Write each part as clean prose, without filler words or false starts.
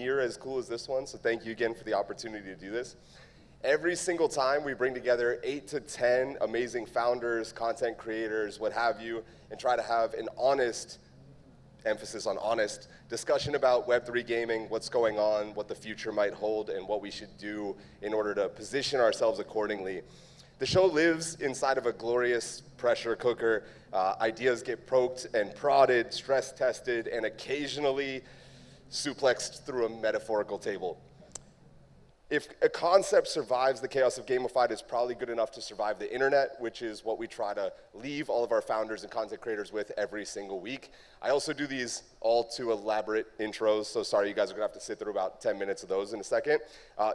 near as cool as this one, so thank you again for the opportunity to do this. Every single time we bring together 8 to 10 amazing founders, content creators, what have you, and try to have an honest, emphasis on honest, discussion about Web3 gaming, what's going on, what the future might hold, and what we should do in order to position ourselves accordingly. The show lives inside of a glorious pressure cooker. Ideas get poked and prodded, stress tested, and occasionally suplexed through a metaphorical table. If a concept survives the chaos of Gamified, it's probably good enough to survive the internet, which is what we try to leave all of our founders and content creators with every single week. I also do these all too elaborate intros, so sorry, you guys are gonna have to sit through about 10 minutes of those in a second.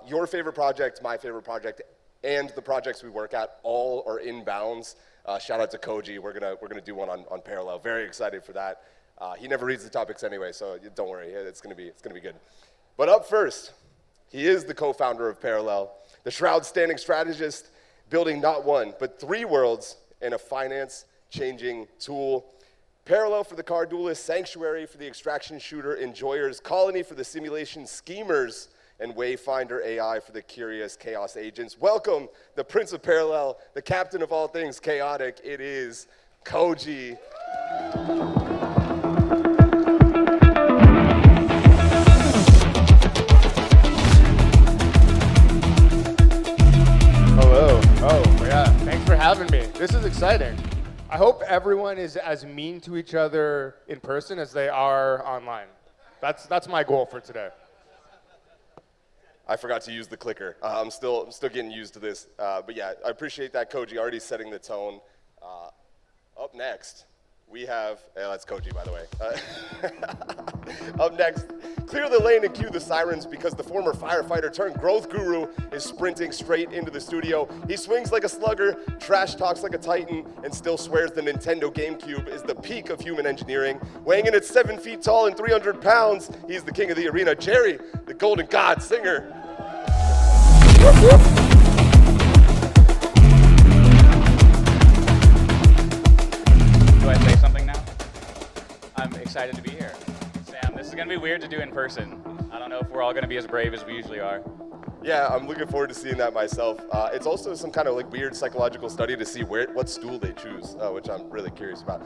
Your favorite project, my favorite project, and the projects we work at all are in bounds. Shout out to Kohji, we're gonna do one on Parallel. Very excited for that. He never reads the topics anyway, so don't worry, it's gonna be good. But up first, he is the co-founder of Parallel, the shroud-standing strategist, building not one, but 3 worlds and a finance-changing tool. Parallel for the car duelists, Sanctuary for the extraction shooter enjoyers, Colony for the simulation schemers, and Wayfinder AI for the curious chaos agents. Welcome, the Prince of Parallel, the captain of all things chaotic. It is Kohji. Hello. Oh, yeah. Thanks for having me. This is exciting. I hope everyone is as mean to each other in person as they are online. That's my goal for today. I forgot to use the clicker. I'm still getting used to this. But yeah, I appreciate that, Kohji, already setting the tone. Up next, we have, that's Kohji, by the way. Up next, clear the lane and cue the sirens because the former firefighter turned growth guru is sprinting straight into the studio. He swings like a slugger, trash talks like a titan, and still swears the Nintendo GameCube is the peak of human engineering. Weighing in at 7 feet tall and 300 pounds, he's the king of the arena, Jerry, the Golden God singer. Do I say something now? I'm excited to be here. Sam, this is going to be weird to do in person. I don't know if we're all going to be as brave as we usually are. Yeah, I'm looking forward to seeing that myself. It's also some kind of like weird psychological study to see what stool they choose, which I'm really curious about.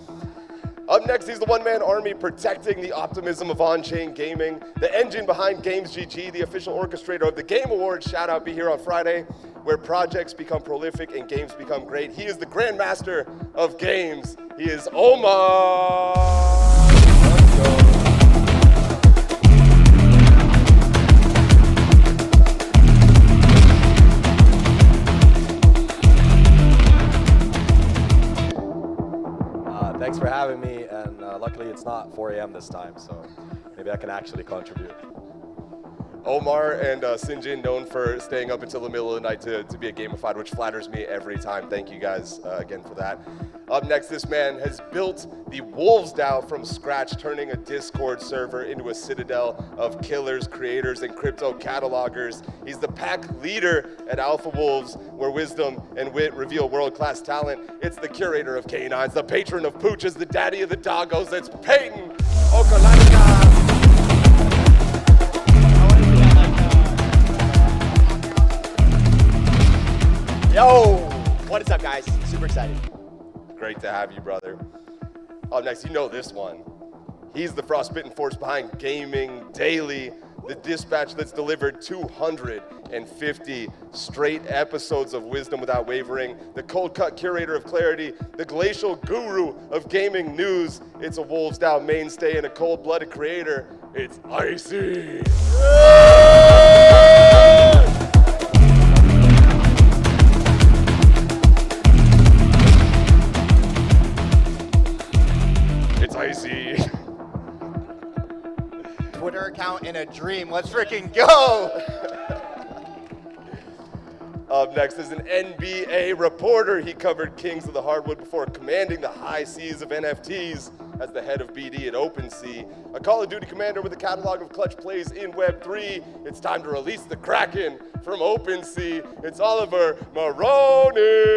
Up next, he's the one-man army protecting the optimism of on-chain gaming, the engine behind Games GG, the official orchestrator of the Game Awards. Shout out, be here on Friday, where projects become prolific and games become great. He is the grandmaster of games. He is Omar. Let's go. Thanks for having me, and luckily it's not 4 a.m. this time, so maybe I can actually contribute. Omar and Sinjin, known for staying up until the middle of the night to be a Gamified, which flatters me every time. Thank you guys again for that. Up next, this man has built the WolvesDAO from scratch, turning a Discord server into a citadel of killers, creators, and crypto catalogers. He's the pack leader at Alpha Wolves, where wisdom and wit reveal world-class talent. It's the curator of canines, the patron of pooches, the daddy of the doggos. It's Payton Kaleiwahea. Yo, what is up, guys? Super excited. Great to have you, brother. Up next, you know this one. He's the frostbitten force behind Gaming Daily, the dispatch that's delivered 250 straight episodes of wisdom without wavering, the cold-cut curator of clarity, the glacial guru of gaming news. It's a WolvesDAO mainstay and a cold-blooded creator. It's Icy. Icy. Twitter account in a dream. Let's freaking go. Up next is an NBA reporter. He covered Kings of the Hardwood before commanding the high seas of NFTs as the head of BD at OpenSea. A Call of Duty commander with a catalog of clutch plays in Web3. It's time to release the Kraken from OpenSea. It's Oliver Maroney.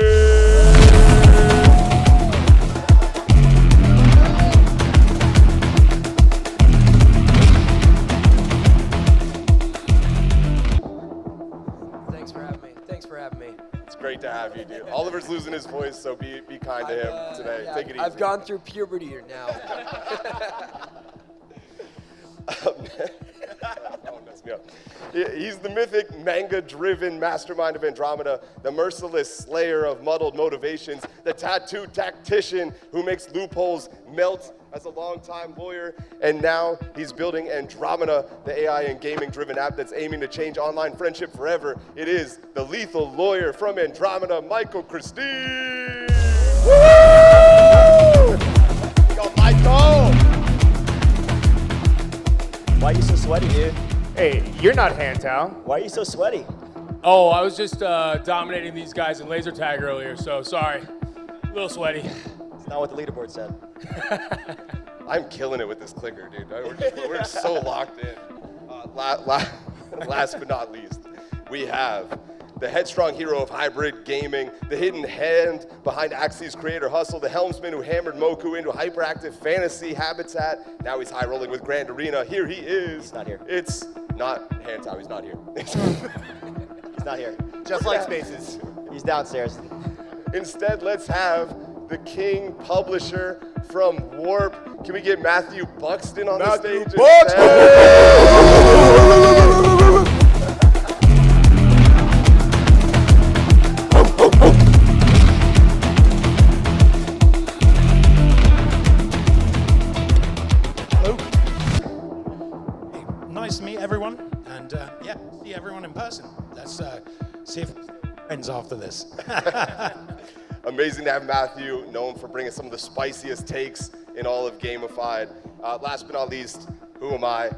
great to have you, dude. Oliver's losing his voice, so be kind to him today. Yeah, Take it easy. I've gone through puberty now. Don't mess me up. He's the mythic, manga-driven mastermind of Andrometa, the merciless slayer of muddled motivations, the tattooed tactician who makes loopholes melt as a longtime lawyer, and now he's building Andrometa, the AI and gaming-driven app that's aiming to change online friendship forever. It is the lethal lawyer from Andrometa, Michael Christine. Woo! Go, Michael! Why are you so sweaty, dude? Hey, you're not Hantao. Why are you so sweaty? Oh, I was just dominating these guys in laser tag earlier, so sorry. A little sweaty. It's not what the leaderboard said. I'm killing it with this clicker, dude. We're so locked in. Last but not least, we have the headstrong hero of hybrid gaming, the hidden hand behind Axi's creator hustle, the helmsman who hammered Moku into hyperactive fantasy habitat. Now he's high rolling with Grand Arena. Here he is. He's not here. It's not Hantao. He's not here. He's not here. Just like Spaces. He's downstairs. Instead, let's have the king publisher from Warp. Can we get Matthew Buxton on the stage? Nice to meet everyone, and yeah, see everyone in person. Let's see if we're friends after this. Amazing to have Matthew, known for bringing some of the spiciest takes in all of Gamified. Last but not least, who am I?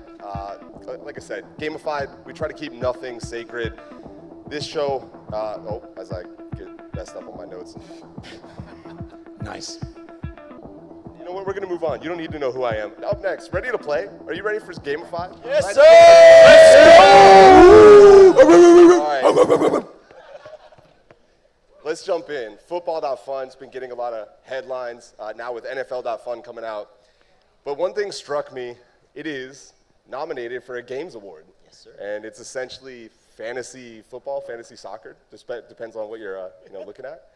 Like I said, Gamified, we try to keep nothing sacred. This show, as I get messed up on my notes. Nice. You know what, we're gonna move on. You don't need to know who I am. Up next, ready to play? Are you ready for Gamified? Yes, sir! All right. Let's jump in. Football.fun's been getting a lot of headlines, now with NFL.fun coming out. But one thing struck me, it is nominated for a Games Award. Yes, sir. And it's essentially fantasy football, fantasy soccer. Depends on what you're looking at.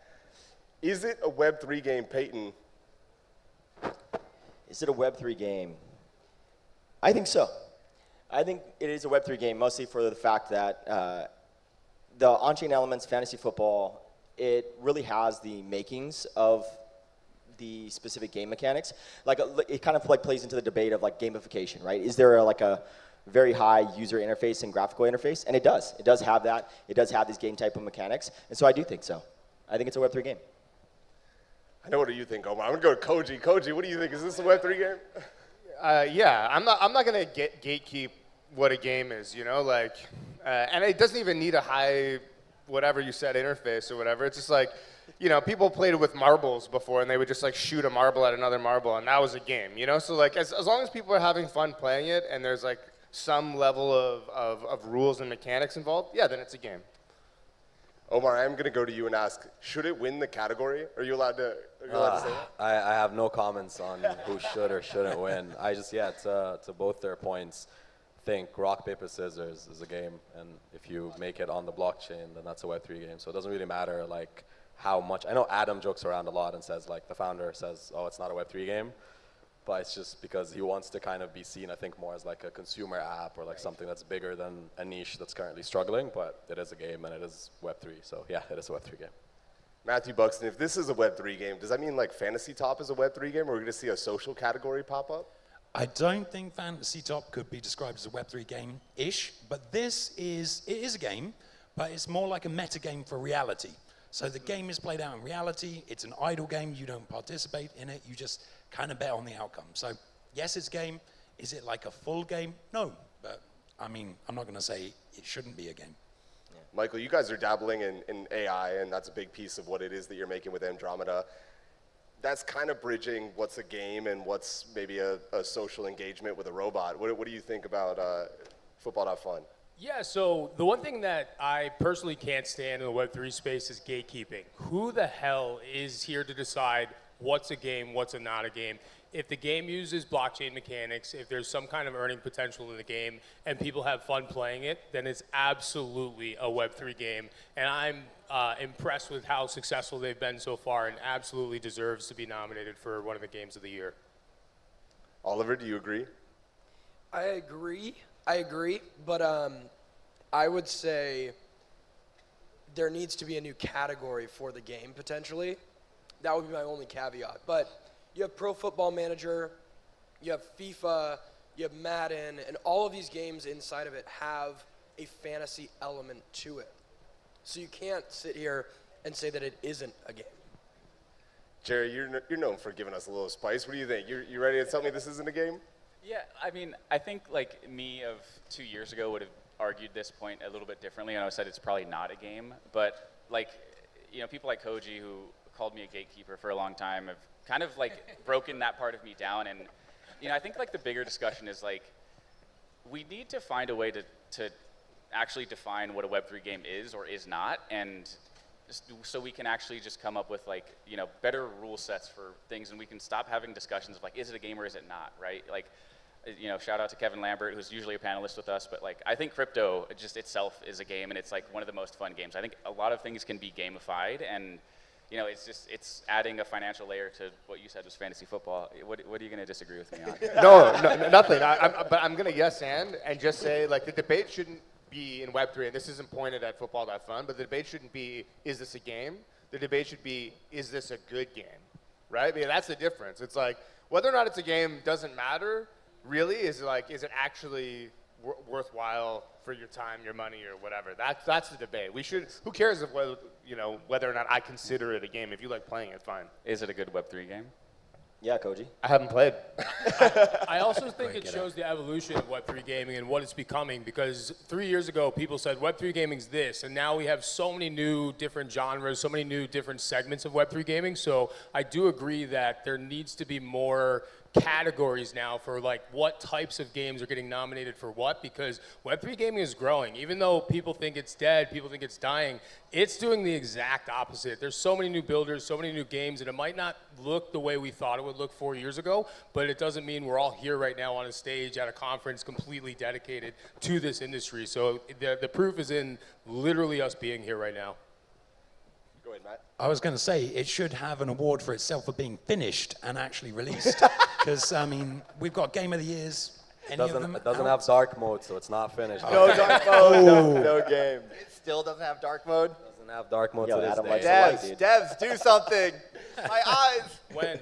Is it a Web3 game, Payton? Is it a Web3 game? I think so. I think it is a Web3 game, mostly for the fact that the on-chain elements, fantasy football, it really has the makings of the specific game mechanics. Like it kind of like plays into the debate of like gamification, right? Is there a very high user interface and graphical interface? And it does. It does have that. It does have these game type of mechanics. And so I do think so. I think it's a Web3 game. I know what do you think, Omar. I'm gonna go to Kohji. Kohji, what do you think? Is this a Web3 game? Yeah, I'm not gonna gatekeep what a game is, you know, like, and it doesn't even need a high, whatever you said, interface or whatever. It's just like, you know, people played it with marbles before, and they would just like shoot a marble at another marble, and that was a game, you know. So like, as long as people are having fun playing it, and there's like some level of rules and mechanics involved, yeah, then it's a game. Omar, I'm gonna go to you and ask, should it win the category? Are you allowed to say that? I have no comments on who should or shouldn't win. I just, to both their points, think rock, paper, scissors is a game, and if you make it on the blockchain, then that's a Web3 game. So it doesn't really matter like how much. I know Adam jokes around a lot and says, like, the founder says, oh, it's not a Web3 game, but it's just because he wants to kind of be seen, I think, more as like a consumer app or like something that's bigger than a niche that's currently struggling, but it is a game and it is Web3. So yeah, it is a Web3 game. Matthew Buxton, if this is a Web3 game, does that mean like Fantasy Top is a Web3 game, or we're gonna see a social category pop up? I don't think Fantasy Top could be described as a Web3 game-ish, but it is a game, but it's more like a meta game for reality. So the game is played out in reality. It's an idle game. You don't participate in it. You just kind of bet on the outcome. So yes, it's a game. Is it like a full game? No, but I mean, I'm not going to say it shouldn't be a game. Yeah. Michael, you guys are dabbling in AI, and that's a big piece of what it is that you're making with Andrometa. That's kind of bridging what's a game and what's maybe a social engagement with a robot. What do you think about football.fun? Yeah, so the one thing that I personally can't stand in the Web3 space is gatekeeping. Who the hell is here to decide what's a game, what's not a game? if the game uses blockchain mechanics, if there's some kind of earning potential in the game, and people have fun playing it, then it's absolutely a Web3 game. And I'm impressed with how successful they've been so far, and absolutely deserves to be nominated for one of the games of the year. Oliver, do you agree? I agree, but I would say there needs to be a new category for the game, potentially. That would be my only caveat. But you have Pro Football Manager, you have FIFA, you have Madden, and all of these games inside of it have a fantasy element to it. So you can't sit here and say that it isn't a game. Jerry, you're known for giving us a little spice. What do you think? You ready to tell me this isn't a game? Yeah, I mean, I think like me of 2 years ago would have argued this point a little bit differently, and I said it's probably not a game. But like, you know, people like Kohji, who called me a gatekeeper for a long time, have kind of like broken that part of me down. And you know, I think like the bigger discussion is like, we need to find a way to actually define what a Web3 game is or is not, and so we can actually just come up with like, you know, better rule sets for things, and we can stop having discussions of like, is it a game or is it not, right? Like, you know, shout out to Kevin Lambert, who's usually a panelist with us, but like, I think crypto just itself is a game, and it's like one of the most fun games. I think a lot of things can be gamified, and you know, it's adding a financial layer to what you said was fantasy football. What are you going to disagree with me on? No, nothing. But I'm going to yes and just say, like, the debate shouldn't be in Web3, and this isn't pointed at football.fun, but the debate shouldn't be, is this a game? The debate should be, is this a good game? Right? Because that's the difference. It's like, whether or not it's a game doesn't matter, really. Is it actually worthwhile for your time, your money, or whatever? That's the debate. Who cares if whether or not I consider it a game? If you like playing it, fine. Is it a good Web3 game? Yeah, Kohji. I haven't played. I also think it shows the evolution of Web3 gaming and what it's becoming, because 3 years ago people said Web3 gaming's this, and now we have so many new different genres, so many new different segments of Web3 gaming. So I do agree that there needs to be more categories now for like what types of games are getting nominated for what, because Web3 gaming is growing. Even though people think it's dead, people think it's dying, it's doing the exact opposite. There's so many new builders, so many new games, and it might not look the way we thought it would look 4 years ago, but it doesn't mean we're all here right now on a stage at a conference completely dedicated to this industry. So the proof is in literally us being here right now. Go ahead, Matt. I was going to say it should have an award for itself for being finished and actually released. Because, I mean, we've got Game of the Years. It doesn't have dark mode, so it's not finished. No dark mode, no game. It still doesn't have dark mode. Doesn't have dark mode Yo, to this Adam day. likes the light, Devs, dude. devs, do something. My eyes. When?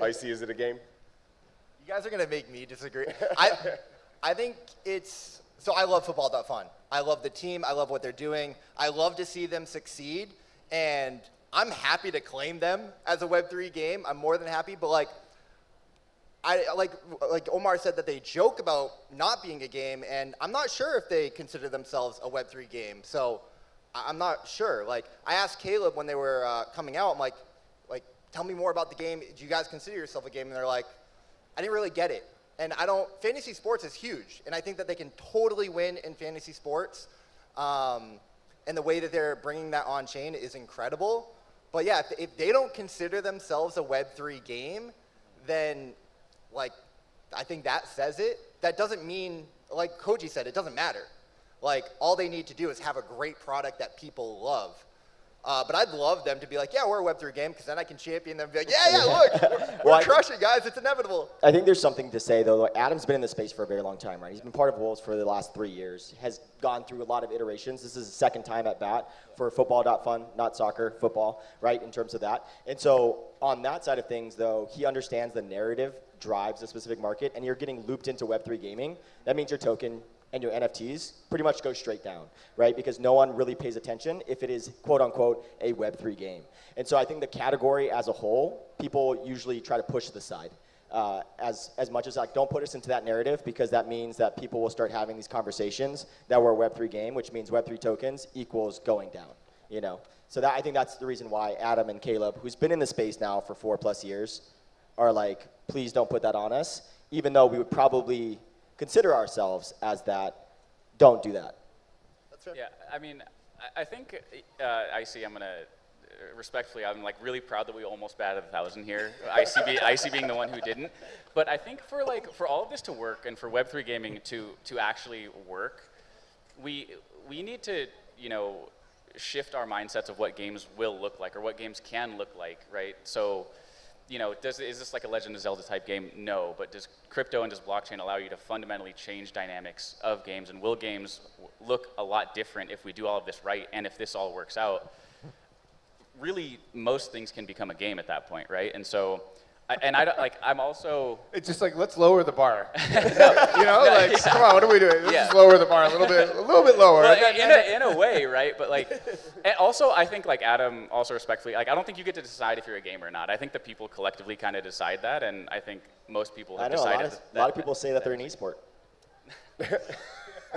Icy, is it a game? You guys are gonna make me disagree. I think it's, so I love football.fun. I love the team. I love what they're doing. I love to see them succeed, and I'm happy to claim them as a Web3 game. I'm more than happy, but like Omar said that they joke about not being a game, and I'm not sure if they consider themselves a Web3 game. So I'm not sure. Like, I asked Caleb when they were coming out, I'm like, tell me more about the game. Do you guys consider yourself a game? And they're like, I didn't really get it. And fantasy sports is huge, and I think that they can totally win in fantasy sports. And the way that they're bringing that on chain is incredible. But yeah, if they don't consider themselves a Web3 game, then like, I think that says it. That doesn't mean, like Kohji said, it doesn't matter. Like, all they need to do is have a great product that people love. But I'd love them to be like, yeah, we're a Web3 game, because then I can champion them and be like, yeah, look, we're crushing, guys, it's inevitable. I think there's something to say, though. Like, Adam's been in this space for a very long time, right? He's been part of Wolves for the last 3 years, has gone through a lot of iterations. This is his second time at bat for football.fun, not soccer, football, right, in terms of that. And so on that side of things, though, he understands the narrative drives a specific market, and you're getting looped into Web3 gaming. That means your token and your NFTs pretty much go straight down, right? Because no one really pays attention if it is, quote unquote, a Web3 game. And so I think the category as a whole, people usually try to push to the side. As much as like, don't put us into that narrative, because that means that people will start having these conversations that we're a Web3 game, which means Web3 tokens equals going down, you know? So I think that's the reason why Adam and Caleb, who's been in the space now for 4+ years, are like, please don't put that on us, even though we would probably consider ourselves as that. Don't do that. Yeah, I mean, I think, I see I'm going to respectfully, I'm like really proud that we almost batted 1,000 here. IC being the one who didn't. But I think for all of this to work and for Web3 gaming to actually work, we need to, shift our mindsets of what games will look like or what games can look like, right? So, is this like a Legend of Zelda type game? No, but does crypto and does blockchain allow you to fundamentally change dynamics of games? And will games look a lot different if we do all of this right and if this all works out? Really, most things can become a game at that point, right? And so, I'm also... It's just like, let's lower the bar. Come on, what are we doing? Let's just lower the bar a little bit lower. Well, in a way, right? But and also I think Adam, also respectfully, I don't think you get to decide if you're a gamer or not. I think the people collectively kind of decide that, and I think most people have decided a lot of people say that they're an esport.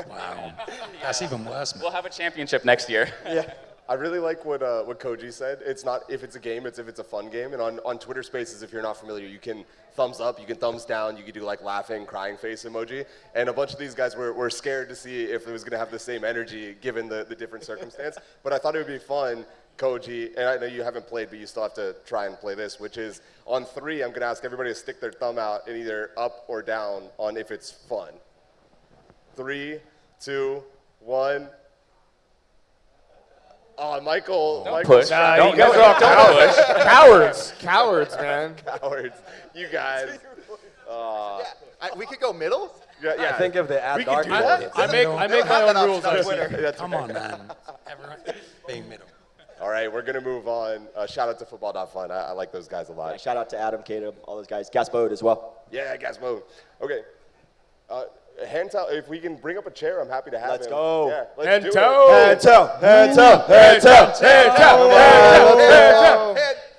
Wow, that's even worse, man. We'll have a championship next year. Yeah. I really like what Kohji said. It's not if it's a game, it's if it's a fun game. And on Twitter Spaces, if you're not familiar, you can thumbs up, you can thumbs down, you can do laughing, crying face emoji. And a bunch of these guys were scared to see if it was going to have the same energy given the different circumstance. But I thought it would be fun, Kohji, and I know you haven't played, but you still have to try and play this, which is on 3, I'm going to ask everybody to stick their thumb out in either up or down on if it's fun. 3, 2, 1. Oh, Michael. Don't push. You guys are all cowards, man. Cowards. You guys. We could go middle? Yeah. I think if they add We can dark do mode, that. it's- I make my own rules on Twitter. Twitter. Come on, man. Everyone being middle. All right, we're going to move on. Shout out to football.fun. I like those guys a lot. Shout out to Adam, Caleb, all those guys. Gaspode as well. Yeah, gas mode. Okay. Hantao, if we can bring up a chair, I'm happy to have Let's him. go. Yeah, let's do it.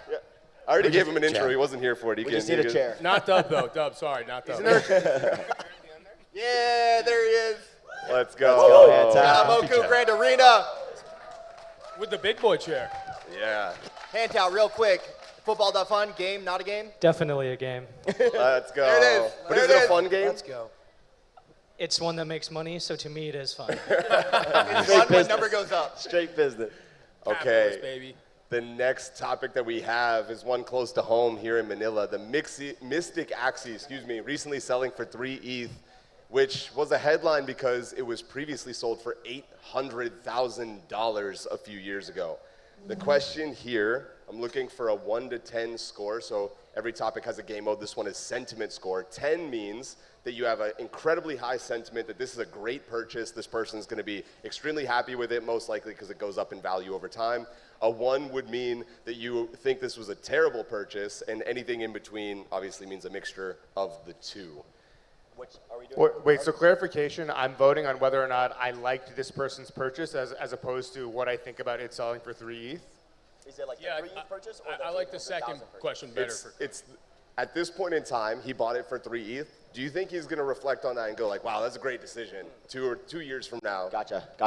Yeah. I already gave him an intro. He wasn't here for it. We just need a chair. Not Dub, though. Dub, sorry, not Dub. Yeah, there he is. Let's go. Let's go, Shout out Moku Grand Arena. With the big boy chair. Yeah. Hantao, real quick. Football.fun, game, not a game? Definitely a game. Let's go. There it is. But There is it it a is. fun game? Let's go. It's one that makes money, so to me it is fun. It's fun when number goes up. Straight business. Capitalist, Okay. baby. The next topic that we have is one close to home here in Manila. The Mystic Axie, recently selling for 3 ETH, which was a headline because it was previously sold for $800,000 a few years ago. The question here, I'm looking for a 1 to 10 score. So every topic has a game mode. This one is sentiment score. 10 means that you have an incredibly high sentiment that this is a great purchase. This person's going to be extremely happy with it, most likely because it goes up in value over time. A 1 would mean that you think this was a terrible purchase, and anything in between obviously means a mixture of the two. Which are we doing? Wait, so clarification, I'm voting on whether or not I liked this person's purchase as opposed to what I think about it selling for 3 ETH. Is it like Yeah, the 3 ETH purchase? Or I like the second 800,000 purchase? question better. It's at this point in time, he bought it for 3 ETH. Do you think he's going to reflect on that and go like, wow, that's a great decision 2 years from now? Gotcha. Go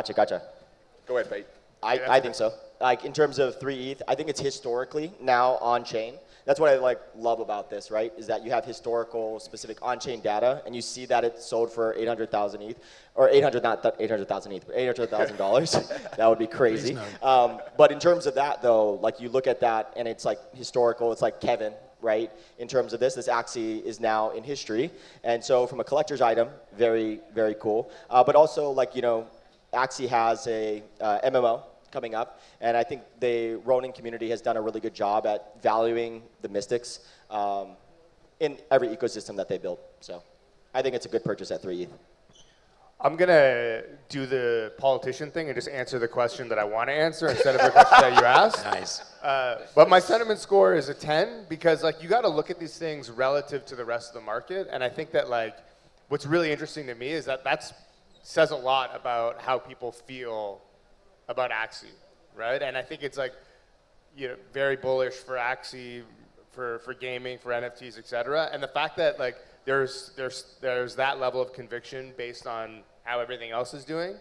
ahead, Pate. I think so. Like in terms of 3 ETH, I think it's historically now on-chain. That's what I love about this, right? Is that you have historical specific on-chain data, and you see that it sold for 800,000 ETH, or 800,000 ETH, but $800,000. That would be crazy. But in terms of that, though, like you look at that, and it's like historical. It's like Kevin, right? In terms of this Axie is now in history, and so from a collector's item, very, very cool. But also, Axie has a MMO coming up, and I think the Ronin community has done a really good job at valuing the Mystics in every ecosystem that they build. So I think it's a good purchase at 3 ETH. I'm going to do the politician thing and just answer the question that I want to answer instead of the question that you asked. Nice. But my sentiment score is a 10 because you got to look at these things relative to the rest of the market. And I think that what's really interesting to me is that says a lot about how people feel about Axie, right? And I think it's very bullish for Axie, for gaming, for NFTs, et cetera. And the fact that there's that level of conviction based on how everything else is doing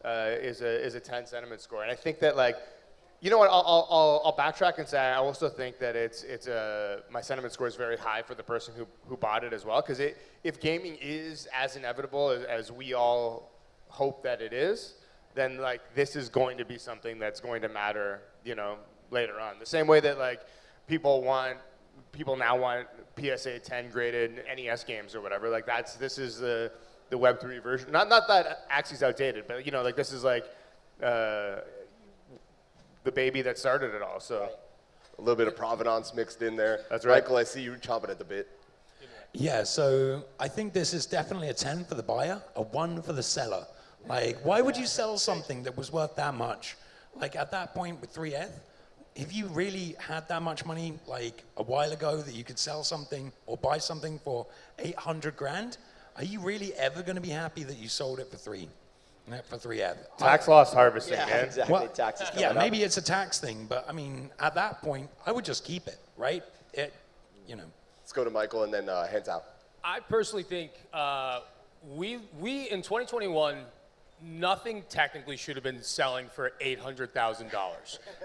is a 10 sentiment score. And I think that you know what? I'll backtrack and say I also think that my sentiment score is very high for the person who bought it as well. Because if gaming is as inevitable as we all hope that it is, then this is going to be something that's going to matter, later on. The same way that like people now want PSA 10 graded NES games or whatever. Like this is the Web3 version. Not that Axie's outdated, but you know, like this is like the baby that started it all. So a little bit of provenance mixed in there. That's right. Michael, I see you chomping at the bit. Yeah, so I think this is definitely a 10 for the buyer, a 1 for the seller. Like, why would you sell something that was worth that much? Like, at that point with 3Eth, if you really had that much money, like, a while ago that you could sell something or buy something for 800 grand, are you really ever going to be happy that you sold it for 3Eth? Tax loss harvesting, Yeah, man. exactly. Well, Taxes coming yeah, up. maybe it's a tax thing, but I mean, at that point, I would just keep it, right? You know. Let's go to Michael and then Hantao. I personally think we in 2021, nothing technically should have been selling for $800,000.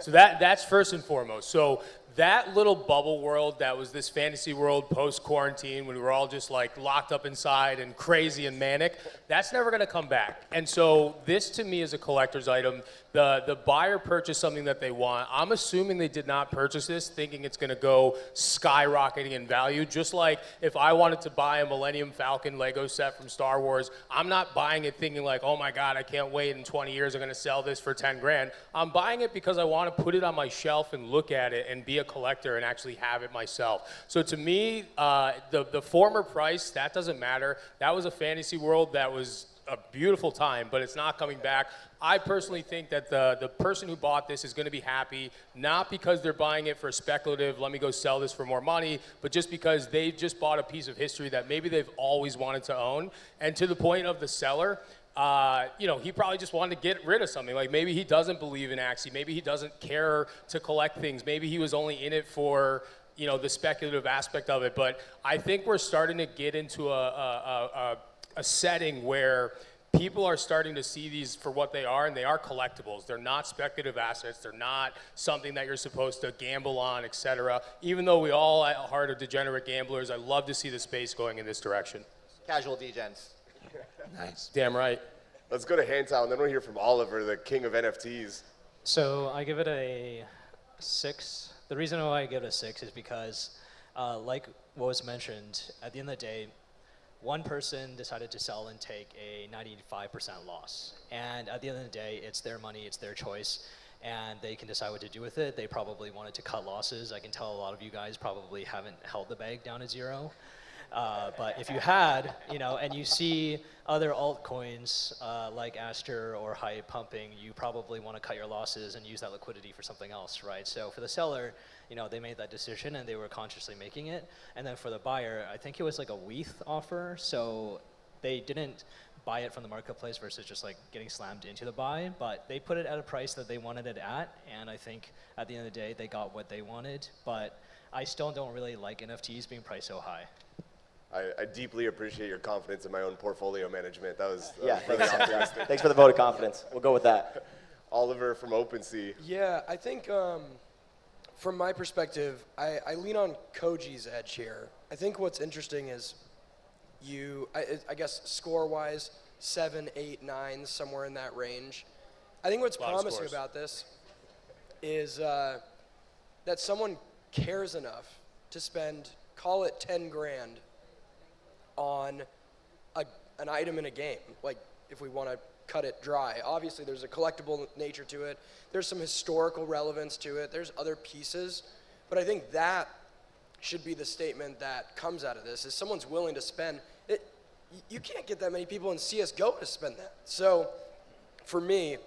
So that's first and foremost. So that little bubble world that was this fantasy world post-quarantine when we were all just like locked up inside and crazy and manic, that's never going to come back. And so this to me is a collector's item. The buyer purchased something that they want. I'm assuming they did not purchase this thinking it's going to go skyrocketing in value. Just like if I wanted to buy a Millennium Falcon Lego set from Star Wars, I'm not buying it thinking like, oh my God, I can't wait in 20 years I'm going to sell this for 10 grand. I'm buying it because I want to put it on my shelf and look at it and be a collector and actually have it myself. So to me, the former price, that doesn't matter. That was a fantasy world that was a beautiful time, but it's not coming back. I personally think that the person who bought this is going to be happy, not because they're buying it for speculative, let me go sell this for more money, but just because they just bought a piece of history that maybe they've always wanted to own. And to the point of the seller, you know, he probably just wanted to get rid of something. Like maybe he doesn't believe in Axie, maybe he doesn't care to collect things, maybe he was only in it for, you know, the speculative aspect of it. But I think we're starting to get into a setting where people are starting to see these for what they are, and they are collectibles. They're not speculative assets. They're not something that you're supposed to gamble on, etc. Even though we all at heart are degenerate gamblers, I love to see the space going in this direction. Casual degens. Nice. Damn right. Let's go to Hantao, and then we'll hear from Oliver, the king of NFTs. So I give it a 6. The reason why I give it a 6 is because, like what was mentioned, at the end of the day, one person decided to sell and take a 95% loss. And at the end of the day, it's their money, it's their choice, and they can decide what to do with it. They probably wanted to cut losses. I can tell a lot of you guys probably haven't held the bag down to 0. But if you had, you know, and you see other altcoins like Aster or Hype pumping, you probably want to cut your losses and use that liquidity for something else, right? So for the seller, you know, they made that decision and they were consciously making it. And then for the buyer, I think it was like a WETH offer, so they didn't buy it from the marketplace versus just like getting slammed into the buy, but they put it at a price that they wanted it at, and I think at the end of the day, they got what they wanted, but I still don't really like NFTs being priced so high. I deeply appreciate your confidence in my own portfolio management. That was Yeah, really optimistic. thanks for the vote of confidence. We'll go with that. Oliver from OpenSea. Yeah, I think from my perspective, I lean on Kohji's edge here. I think what's interesting is I guess score-wise, 7, 8, 9, somewhere in that range. I think what's promising about this is that someone cares enough to spend, call it 10 grand, on an item in a game. Like, if we want to cut it dry. Obviously, there's a collectible nature to it. There's some historical relevance to it. There's other pieces. But I think that should be the statement that comes out of this, is someone's willing to spend it. You can't get that many people in CSGO to spend that. So, for me,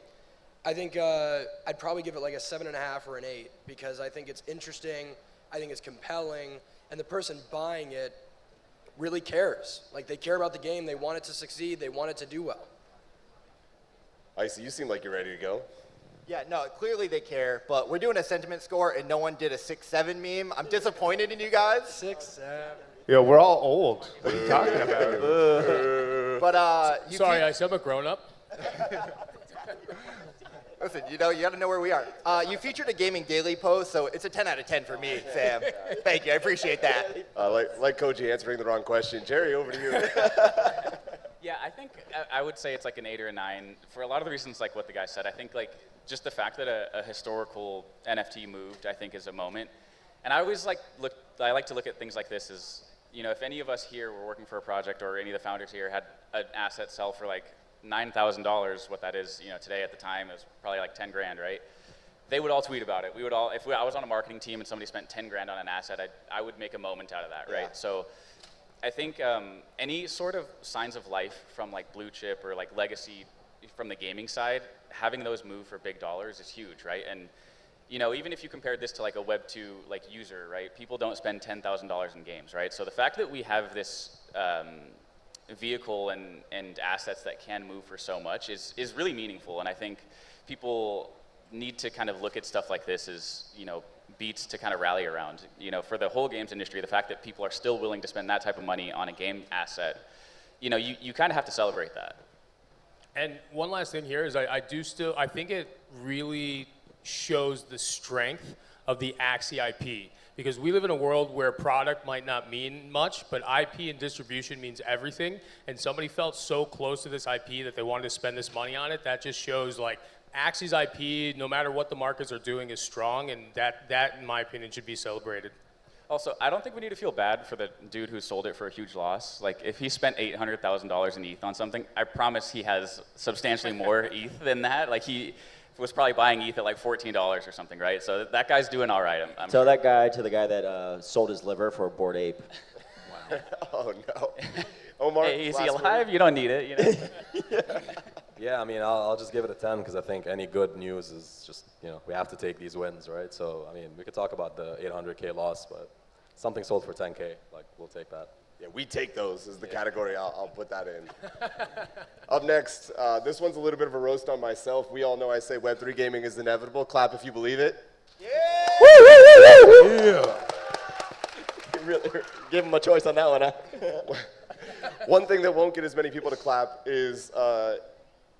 I think I'd probably give it like a 7.5 or an 8, because I think it's interesting, I think it's compelling, and the person buying it really cares. Like, they care about the game, they want it to succeed, they want it to do well. Icy, you seem like you're ready to go. Yeah, no, clearly they care, but we're doing a sentiment score and no one did a 6-7 meme. I'm disappointed in you guys. 6, 7. Yo, we're all old. What are you talking about? But Sorry, I said I'm a grown-up. Listen, you know, you got to know where we are. You featured a gaming daily post, so it's a 10 out of 10 for me, Sam. Thank you, I appreciate that. Like Kohji answering the wrong question. Jerry, over to you. Yeah, I think I would say it's like an 8 or a 9 for a lot of the reasons like what the guy said. I think like just the fact that a historical NFT moved, I think, is a moment. And I always like to look at things like this as, you know, if any of us here were working for a project or any of the founders here had an asset sell for like $9,000, what that is, you know, today at the time, it was probably like 10 grand, right? They would all tweet about it. We would all, I was on a marketing team and somebody spent 10 grand on an asset, I would make a moment out of that, right? Yeah. So I think any sort of signs of life from like blue chip or like legacy from the gaming side, having those move for big dollars is huge, right? And you know, even if you compared this to like a Web 2 like user, right? People don't spend $10,000 in games, right? So the fact that we have this vehicle and assets that can move for so much is really meaningful. And I think people need to kind of look at stuff like this as, you know, beats to kind of rally around. You know, for the whole games industry, the fact that people are still willing to spend that type of money on a game asset, you know, you kind of have to celebrate that. And one last thing here is I think it really shows the strength of the Axie IP, because we live in a world where product might not mean much, but IP and distribution means everything, and somebody felt so close to this IP that they wanted to spend this money on it. That just shows like Axie's IP, no matter what the markets are doing, is strong, and that in my opinion should be celebrated. Also, I don't think we need to feel bad for the dude who sold it for a huge loss. Like, if he spent $800,000 in ETH on something, I promise he has substantially more ETH than that. Like, he was probably buying ETH at like $14 or something, right? So that guy's doing all right. I'm Tell sure. that guy to the guy that sold his liver for a Bored Ape. Oh no. Omar, Hey, is he last alive? word? You don't need it, you know? Yeah, I mean, I'll just give it a 10 because I think any good news is just, you know, we have to take these wins, right? So, I mean, we could talk about the 800K loss, but something sold for 10K, like, we'll take that. Yeah, we take those is the category. I'll put that in. Up next, this one's a little bit of a roast on myself. We all know I say Web3 gaming is inevitable. Clap if you believe it. Yeah! Really, give him a choice on that one, huh? One thing that won't get as many people to clap is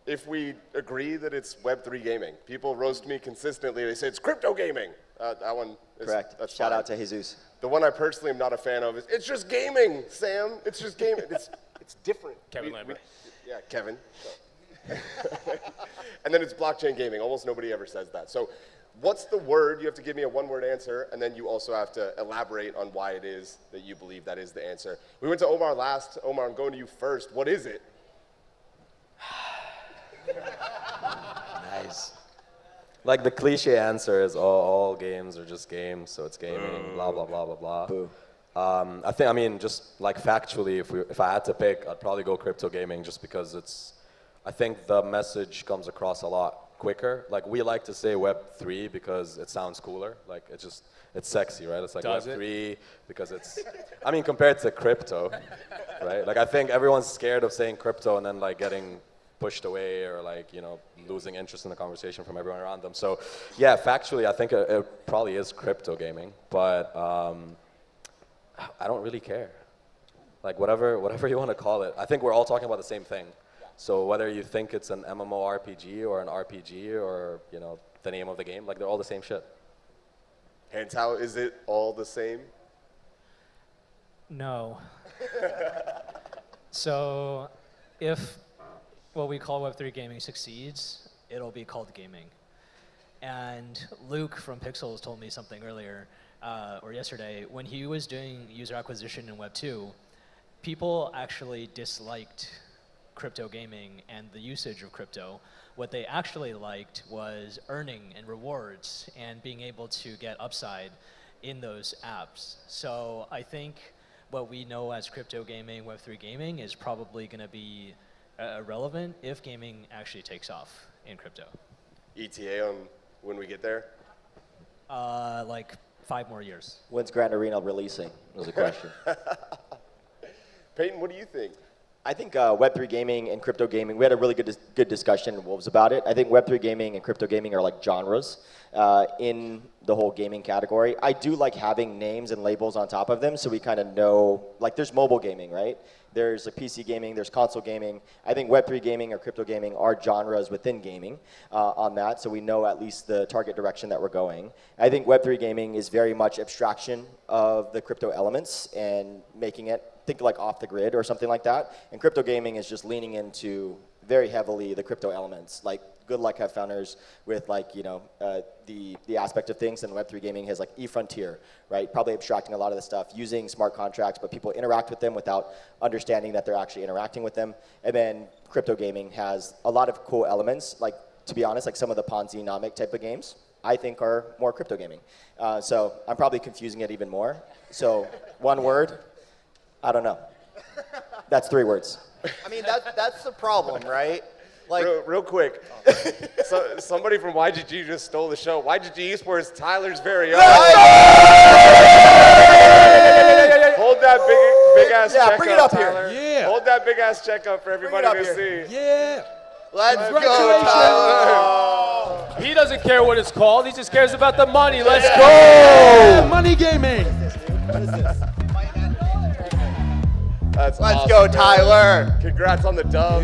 if we agree that it's Web3 gaming. People roast me consistently. They say it's crypto gaming. That one is Correct. That's Shout fine. out to Jesus. The one I personally am not a fan of is it's just gaming, Sam. It's just gaming. It's different. Kevin Lambert. Yeah, Kevin. And then it's blockchain gaming. Almost nobody ever says that. So what's the word? You have to give me a one-word answer, and then you also have to elaborate on why it is that you believe that is the answer. We went to Omar last. Omar, I'm going to you first. What is it? Nice. Like the cliche answer is all games are just games, so it's gaming, blah, blah, blah, blah, blah. Boo. I mean, just like factually, if I had to pick, I'd probably go crypto gaming just because I think the message comes across a lot quicker. Like, we like to say Web3 because it sounds cooler. Like, it's sexy, right? It's like Does Web3 because I mean, compared to crypto, right? Like, I think everyone's scared of saying crypto and then like getting pushed away or like, you know, losing interest in the conversation from everyone around them. So yeah, factually, I think it probably is crypto gaming, but I don't really care. Like whatever you want to call it. I think we're all talking about the same thing. So whether you think it's an MMORPG or an RPG or, you know, the name of the game, like they're all the same shit. Hantao, is it all the same? No. So if what we call Web3 gaming succeeds, it'll be called gaming. And Luke from Pixels told me something earlier, or yesterday, when he was doing user acquisition in Web 2, people actually disliked crypto gaming and the usage of crypto. What they actually liked was earning and rewards and being able to get upside in those apps. So I think what we know as crypto gaming, Web3 gaming, is probably going to be irrelevant if gaming actually takes off in crypto. ETA on when we get there? Like 5 more years. When's Grand Arena releasing? Was the question. Payton, what do you think? I think Web3 gaming and crypto gaming, we had a really good discussion in Wolves about it. I think Web3 gaming and crypto gaming are like genres in the whole gaming category. I do like having names and labels on top of them so we kind of know, like there's mobile gaming, right? There's like PC gaming, there's console gaming. I think Web3 gaming or crypto gaming are genres within gaming on that, so we know at least the target direction that we're going. I think Web3 gaming is very much abstraction of the crypto elements and making it think like off the grid or something like that. And crypto gaming is just leaning into very heavily the crypto elements. Like good luck have founders with like, the aspect of things, and Web3 gaming has like eFrontier, right? Probably abstracting a lot of the stuff, using smart contracts, but people interact with them without understanding that they're actually interacting with them. And then crypto gaming has a lot of cool elements, like, to be honest, like some of the Ponzi-nomic type of games, I think are more crypto gaming. So I'm probably confusing it even more. So one word, I don't know. That's 3 words. I mean, that's the problem, right? Like, real quick, so, somebody from YGG just stole the show. YGG Esports, Tyler's very own. Hold that big ass check bring it up Tyler. here. Yeah. Hold that big ass check up for everybody up to here. see. Yeah. let's go, Tyler. He doesn't care what it's called. He just cares about the money. Let's go. Money gaming. That's Let's awesome, go, man. Tyler. Congrats on the dub.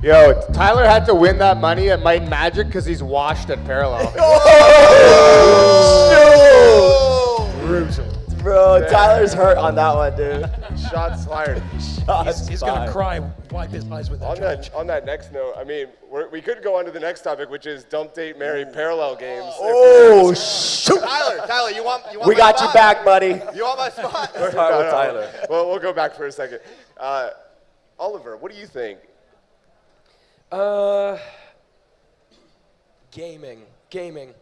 Yo, Tyler had to win that money at Might and Magic because he's washed at Parallel. Bro, Tyler's hurt on that one, dude. Shots fired. He's going to cry, wipe his eyes with that. On that next note, I mean, we could go on to the next topic, which is dump, date, marry, parallel games. Oh, shoot. Tyler, you want We my got you spot? back, buddy. You want my spot? Tyler. Well, we'll go back for a second. Oliver, what do you think? Gaming.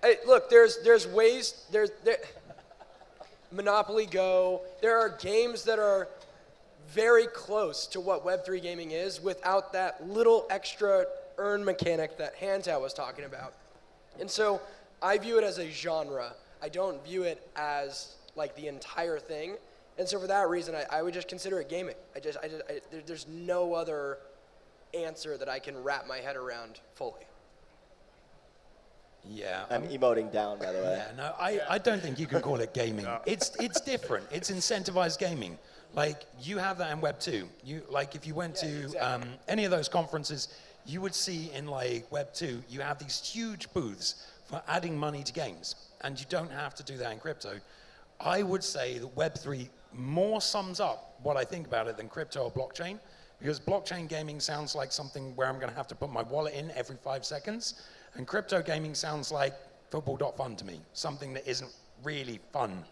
Hey, look, there's ways, there Monopoly Go. There are games that are very close to what Web3 gaming is without that little extra earn mechanic that Hantao was talking about. And so I view it as a genre. I don't view it as like the entire thing. And so for that reason, I would just consider it gaming. There's no other answer that I can wrap my head around fully. Yeah. I'm emoting down, by the way. Yeah, no, I don't think you can call it gaming. It's different. It's incentivized gaming. Like, you have that in Web 2. If you went to any of those conferences, you would see in like Web 2, you have these huge booths for adding money to games. And you don't have to do that in crypto. I would say that Web 3 more sums up what I think about it than crypto or blockchain, because blockchain gaming sounds like something where I'm going to have to put my wallet in every 5 seconds. And crypto gaming sounds like football.fun to me, something that isn't really fun.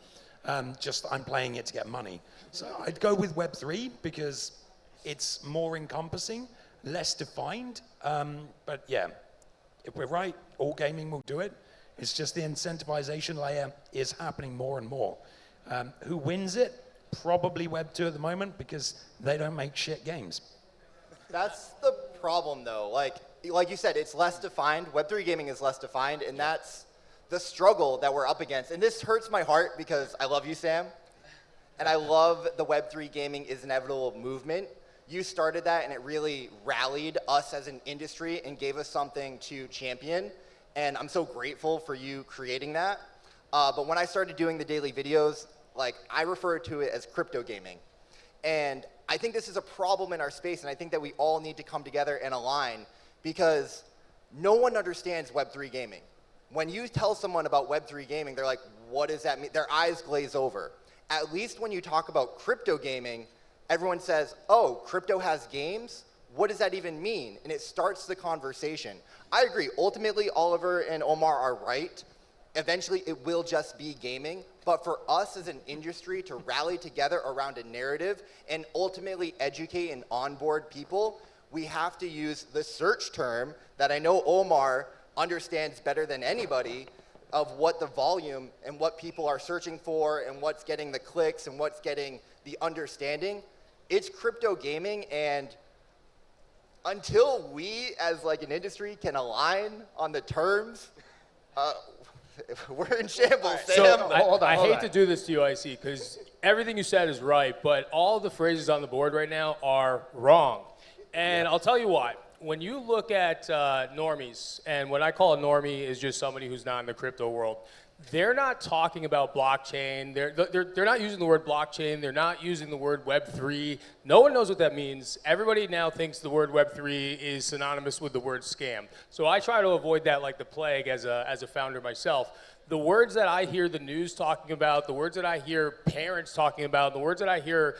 Just I'm playing it to get money. So I'd go with Web3 because it's more encompassing, less defined. But yeah, if we're right, all gaming will do it. It's just the incentivization layer is happening more and more. Who wins it? Probably Web2 at the moment because they don't make shit games. That's the problem, though. Like you said, it's less defined. Web3 gaming is less defined, and that's the struggle that we're up against. And this hurts my heart because I love you, Sam, and I love the Web3 gaming is inevitable movement. You started that, and it really rallied us as an industry and gave us something to champion. And I'm so grateful for you creating that. But when I started doing the daily videos, I refer to it as crypto gaming. And I think this is a problem in our space, and I think that we all need to come together and align because no one understands Web3 gaming. When you tell someone about Web3 gaming, they're like, what does that mean? Their eyes glaze over. At least when you talk about crypto gaming, everyone says, oh, crypto has games? What does that even mean? And it starts the conversation. I agree. Ultimately, Oliver and Omar are right. Eventually, it will just be gaming. But for us as an industry to rally together around a narrative and ultimately educate and onboard people, we have to use the search term that I know Omar understands better than anybody of what the volume and what people are searching for and what's getting the clicks and what's getting the understanding. It's crypto gaming, and until we as an industry can align on the terms, we're in shambles, Sam. So I hate to do this to you, IC, because everything you said is right, but all the phrases on the board right now are wrong. And I'll tell you why. When you look at normies, and what I call a normie is just somebody who's not in the crypto world, they're not talking about blockchain. They're not using the word blockchain. They're not using the word Web3. No one knows what that means. Everybody now thinks the word Web3 is synonymous with the word scam. So I try to avoid that like the plague as a founder myself. The words that I hear the news talking about, the words that I hear parents talking about, the words that I hear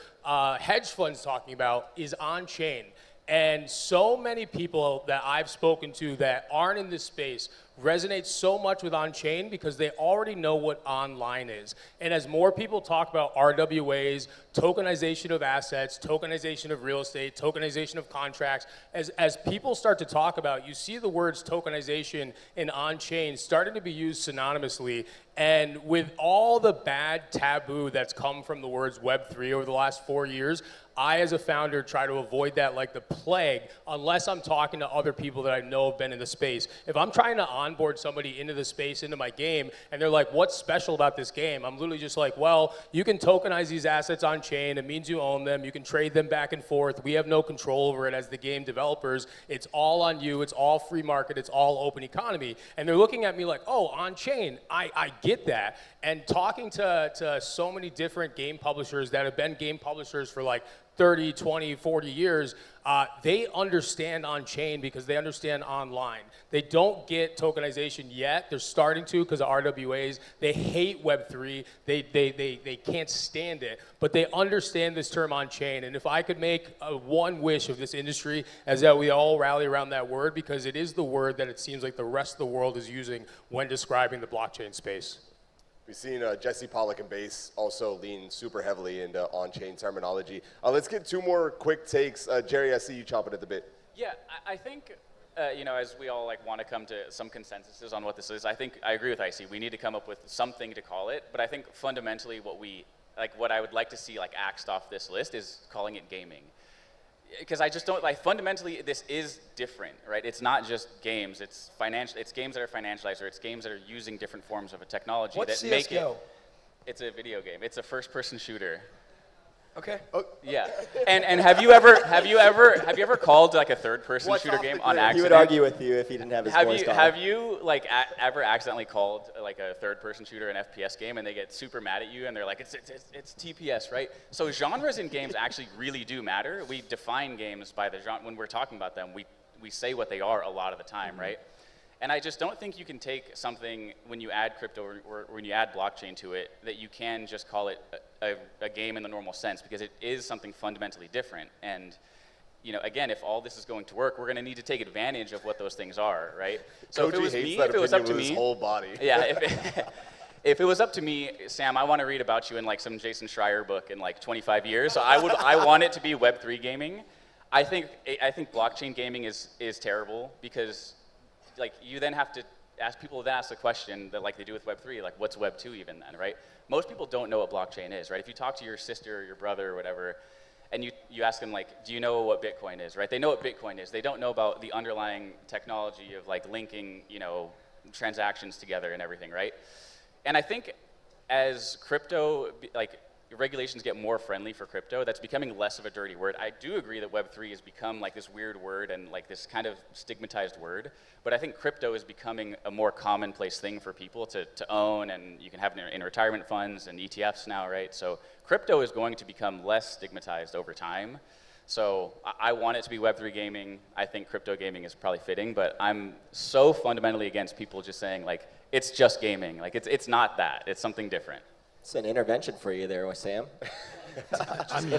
hedge funds talking about is on-chain. And so many people that I've spoken to that aren't in this space resonate so much with on-chain because they already know what online is. And as more people talk about RWAs, tokenization of assets, tokenization of real estate, tokenization of contracts, as people start to talk about, you see the words tokenization and on-chain starting to be used synonymously. And with all the bad taboo that's come from the words Web3 over the last 4 years, I, as a founder, try to avoid that like the plague unless I'm talking to other people that I know have been in the space. If I'm trying to onboard somebody into the space, into my game, and they're like, what's special about this game? I'm literally just like, well, you can tokenize these assets on chain. It means you own them. You can trade them back and forth. We have no control over it as the game developers. It's all on you. It's all free market. It's all open economy. And they're looking at me like, oh, on chain. I get that. And talking to so many different game publishers that have been game publishers for like 30, 20, 40 years, they understand on-chain because they understand online. They don't get tokenization yet. They're starting to because of RWAs. They hate Web3. They can't stand it, but they understand this term on-chain. And if I could make one wish of this industry is that we all rally around that word because it is the word that it seems like the rest of the world is using when describing the blockchain space. We've seen Jesse Pollock and Base also lean super heavily into on-chain terminology. Let's get two more quick takes. Jerry, I see you chomping at the bit. Yeah, I think, as we all like want to come to some consensuses on what this is, I agree with IC. We need to come up with something to call it, but I think fundamentally what I would like to see like axed off this list is calling it gaming. Because I just don't, fundamentally, this is different, right? It's not just games, it's games that are financialized, or it's games that are using different forms of a technology What's that CSGO? make it. It's a video game. It's a first-person shooter. Okay. Oh. Yeah. And have you ever called like a third-person shooter game on accident? He would argue with you if he didn't have his voice on. Have you ever accidentally called like a third-person shooter an FPS game and they get super mad at you and they're like it's TPS, right? So genres in games actually really do matter. We define games by the genre when we're talking about them. We say what they are a lot of the time, right? And I just don't think you can take something when you add crypto or when you add blockchain to it that you can just call it a game in the normal sense because it is something fundamentally different. And again, if all this is going to work, we're going to need to take advantage of what those things are, right? So Koji if it was up to me, his whole body. Yeah. If it was up to me, Sam, I want to read about you in like some Jason Schreier book in like 25 years. So I want it to be Web3 gaming. I think blockchain gaming is terrible because you then have to ask people to ask the question that like they do with Web3, like what's Web2 even then, right? Most people don't know what blockchain is, right? If you talk to your sister or your brother or whatever, and you ask them like, do you know what Bitcoin is, right? They know what Bitcoin is. They don't know about the underlying technology of like linking, transactions together and everything, right? And I think as crypto, regulations get more friendly for crypto, that's becoming less of a dirty word. I do agree that Web3 has become like this weird word and like this kind of stigmatized word, but I think crypto is becoming a more commonplace thing for people to own, and you can have it in retirement funds and ETFs now, right? So crypto is going to become less stigmatized over time. So I want it to be Web3 gaming. I think crypto gaming is probably fitting, but I'm so fundamentally against people just saying like, it's just gaming. Like it's not that, it's something different. It's an intervention for you there, Sam. Do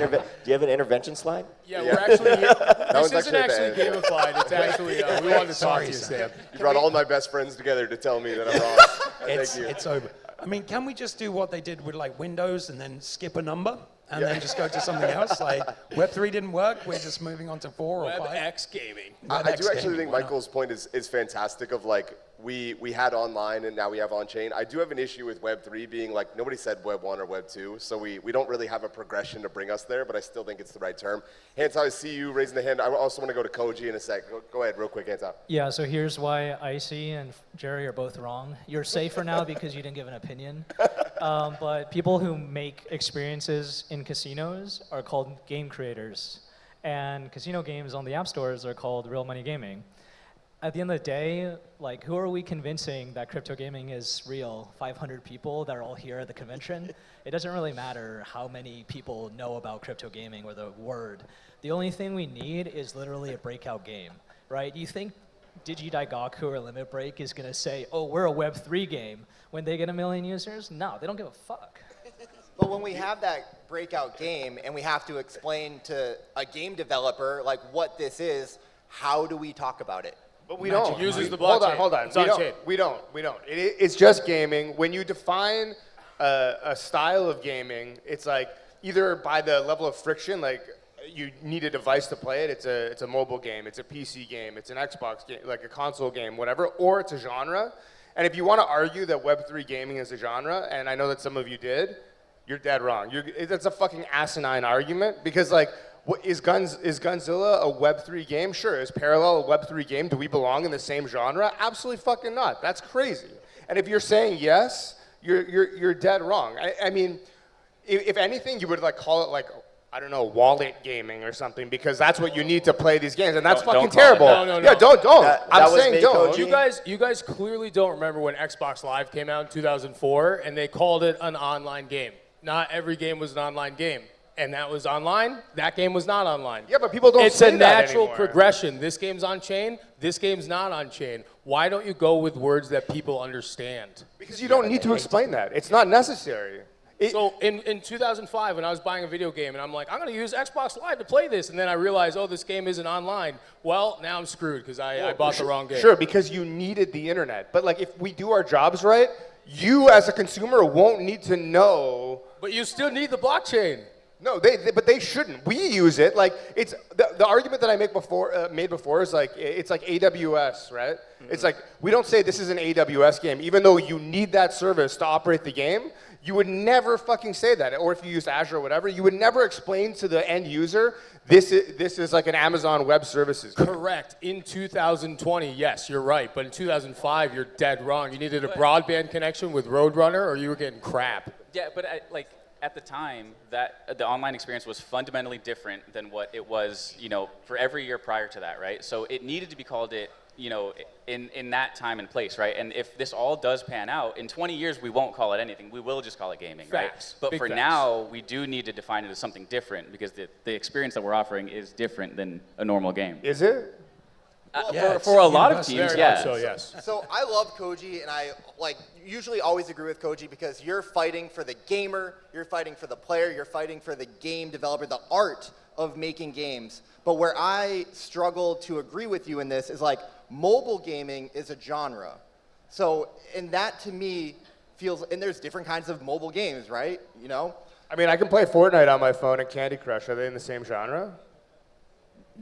you have an intervention slide? Yeah, we're actually here. This isn't actually gamified. It's actually, we wanted to talk to you, Sam. You brought all my best friends together to tell me that I'm wrong. Thank you. It's over. I mean, can we just do what they did with like Windows and then skip a number and then just go to something else? Like Web3 didn't work. We're just moving on to 4 or 5. WebX gaming. I do actually think Michael's point is fantastic of like, we had online and now we have on-chain. I do have an issue with Web3 being like, nobody said Web 1 or Web 2, so we don't really have a progression to bring us there, but I still think it's the right term. Hantao, I see you raising the hand. I also want to go to Kohji in a sec. Go ahead real quick, Hantao. Yeah, so here's why IC and Jerry are both wrong. You're safer now because you didn't give an opinion. But people who make experiences in casinos are called game creators. And casino games on the app stores are called real money gaming. at the end of the day, like, who are we convincing that crypto gaming is real? 500 people that are all here at the convention? It doesn't really matter how many people know about crypto gaming or the word. The only thing we need is literally a breakout game, right? You think Digidaigaku or Limit Break is gonna say, oh, we're a Web3 game when they get 1 million users? No, they don't give a fuck. But when we have that breakout game and we have to explain to a game developer like what this is, how do we talk about it? But we don't. Uses the Hold blockchain. on. It's on-chain. We don't. It's just gaming. When you define a style of gaming, it's like either by the level of friction, like you need a device to play it. It's a mobile game. It's a PC game. It's an Xbox game, like a console game, whatever. Or it's a genre. And if you want to argue that Web3 gaming is a genre, and I know that some of you did, you're dead wrong. That's a fucking asinine argument because like. Is Gunzilla a Web3 game? Sure. Is Parallel a Web3 game? Do we belong in the same genre? Absolutely fucking not. That's crazy. And if you're saying yes, you're dead wrong. I mean, if anything, you would like call it like, I don't know, wallet gaming or something because that's what you need to play these games, and that's fucking terrible. No. Yeah, don't. I'm saying don't. You guys clearly don't remember when Xbox Live came out in 2004 and they called it an online game. Not every game was an online game. And that was online. That game was not online. Yeah, but people don't It's say a that natural anymore. progression. This game's on chain. This game's not on chain. Why don't you go with words that people understand? Because you don't need to explain that. It's not necessary. So in 2005, when I was buying a video game, and I'm like, I'm going to use Xbox Live to play this, and then I realized, oh, this game isn't online. Well, now I'm screwed because I bought the wrong game. Sure, because you needed the internet. But like, if we do our jobs right, you as a consumer won't need to know. But you still need the blockchain. No, but they shouldn't. We use it like it's the argument that I made before is like it's like AWS, right? Mm-hmm. It's like we don't say this is an AWS game, even though you need that service to operate the game. You would never fucking say that, or if you use Azure or whatever, you would never explain to the end user this is like an Amazon Web Services game. Correct. In 2020, yes, you're right. But in 2005, you're dead wrong. You needed a broadband connection with Roadrunner, or you were getting crap. Yeah, but at the time, that the online experience was fundamentally different than what it was, for every year prior to that, right? So it needed to be called it, in that time and place, right? And if this all does pan out, in 20 years, we won't call it anything. We will just call it gaming, Facts. right? But Big for facts. now, we do need to define it as something different because the experience that we're offering is different than a normal game. Is it? For a lot of teams, Very yeah. much so, yes. So I love Kohji, and I usually always agree with Kohji because you're fighting for the gamer, you're fighting for the player, you're fighting for the game developer, the art of making games. But where I struggle to agree with you in this is like mobile gaming is a genre. So, and that to me feels, and there's different kinds of mobile games, right? I mean, I can play Fortnite on my phone and Candy Crush. Are they in the same genre?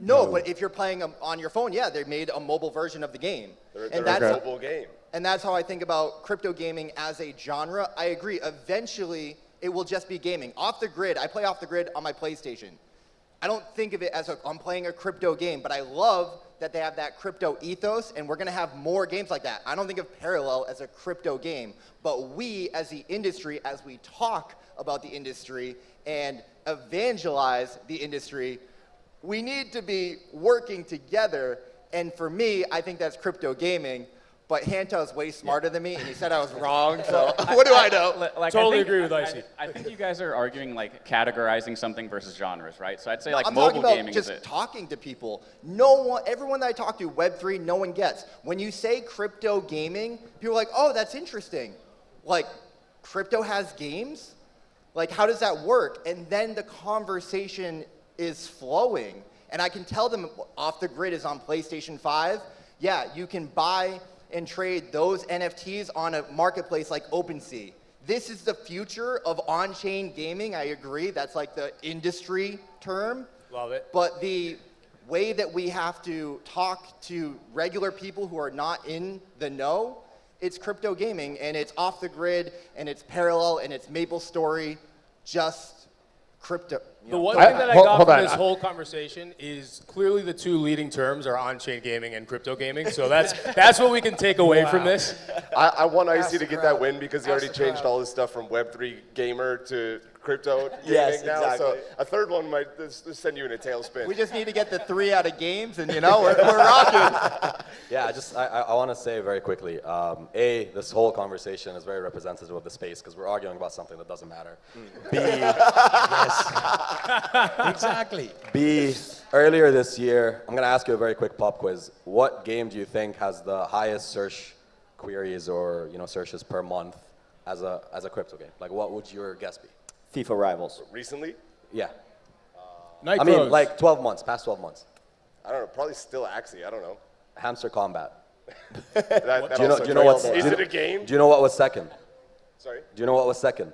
No, but if you're playing on your phone, yeah, they made a mobile version of the game. They're a mobile game. And that's how I think about crypto gaming as a genre. I agree. Eventually, it will just be gaming. Off the grid, I play off the grid on my PlayStation. I don't think of it as I'm playing a crypto game, but I love that they have that crypto ethos, and we're going to have more games like that. I don't think of Parallel as a crypto game, but we as the industry, as we talk about the industry and evangelize the industry, we need to be working together. And for me, I think that's crypto gaming. But Hantao is way smarter than me, and he said I was wrong. So what do I know? Totally agree with Icy. I think you guys are arguing like categorizing something versus genres, right? So I'd say I'm mobile talking about gaming just is it. talking to people. Everyone that I talk to, Web3, no one gets. When you say crypto gaming, people are like, oh, that's interesting. Like, crypto has games? Like, how does that work? And then the conversation is flowing. And I can tell them Off the Grid is on PlayStation 5. Yeah, you can buy and trade those NFTs on a marketplace like OpenSea. This is the future of on-chain gaming. I agree. That's like the industry term. Love it. But the way that we have to talk to regular people who are not in the know, it's crypto gaming, and it's Off the Grid, and it's Parallel, and it's MapleStory, just crypto. The one thing that I got from this whole conversation is clearly the two leading terms are on-chain gaming and crypto gaming. So that's what we can take away from this. I want Icy to get that win because he already changed all his stuff from Web3 gamer to crypto gaming Yes, now. exactly. So a third one might just send you in a tailspin. We just need to get the 3 out of games, and we're rocking. Yeah, I want to say very quickly, this whole conversation is very representative of the space because we're arguing about something that doesn't matter. B, Exactly. B, earlier this year, I'm going to ask you a very quick pop quiz. What game do you think has the highest search queries or searches per month as a crypto game? Like, what would your guess be? FIFA Rivals. Recently? Yeah. Night I mean, Crows. like 12 months, past 12 months. I don't know. Probably still Axie. I don't know. Hamster Combat. That Do you know also what's? Is do you- it a game? Do you know what was second? Sorry? Do you know what was second?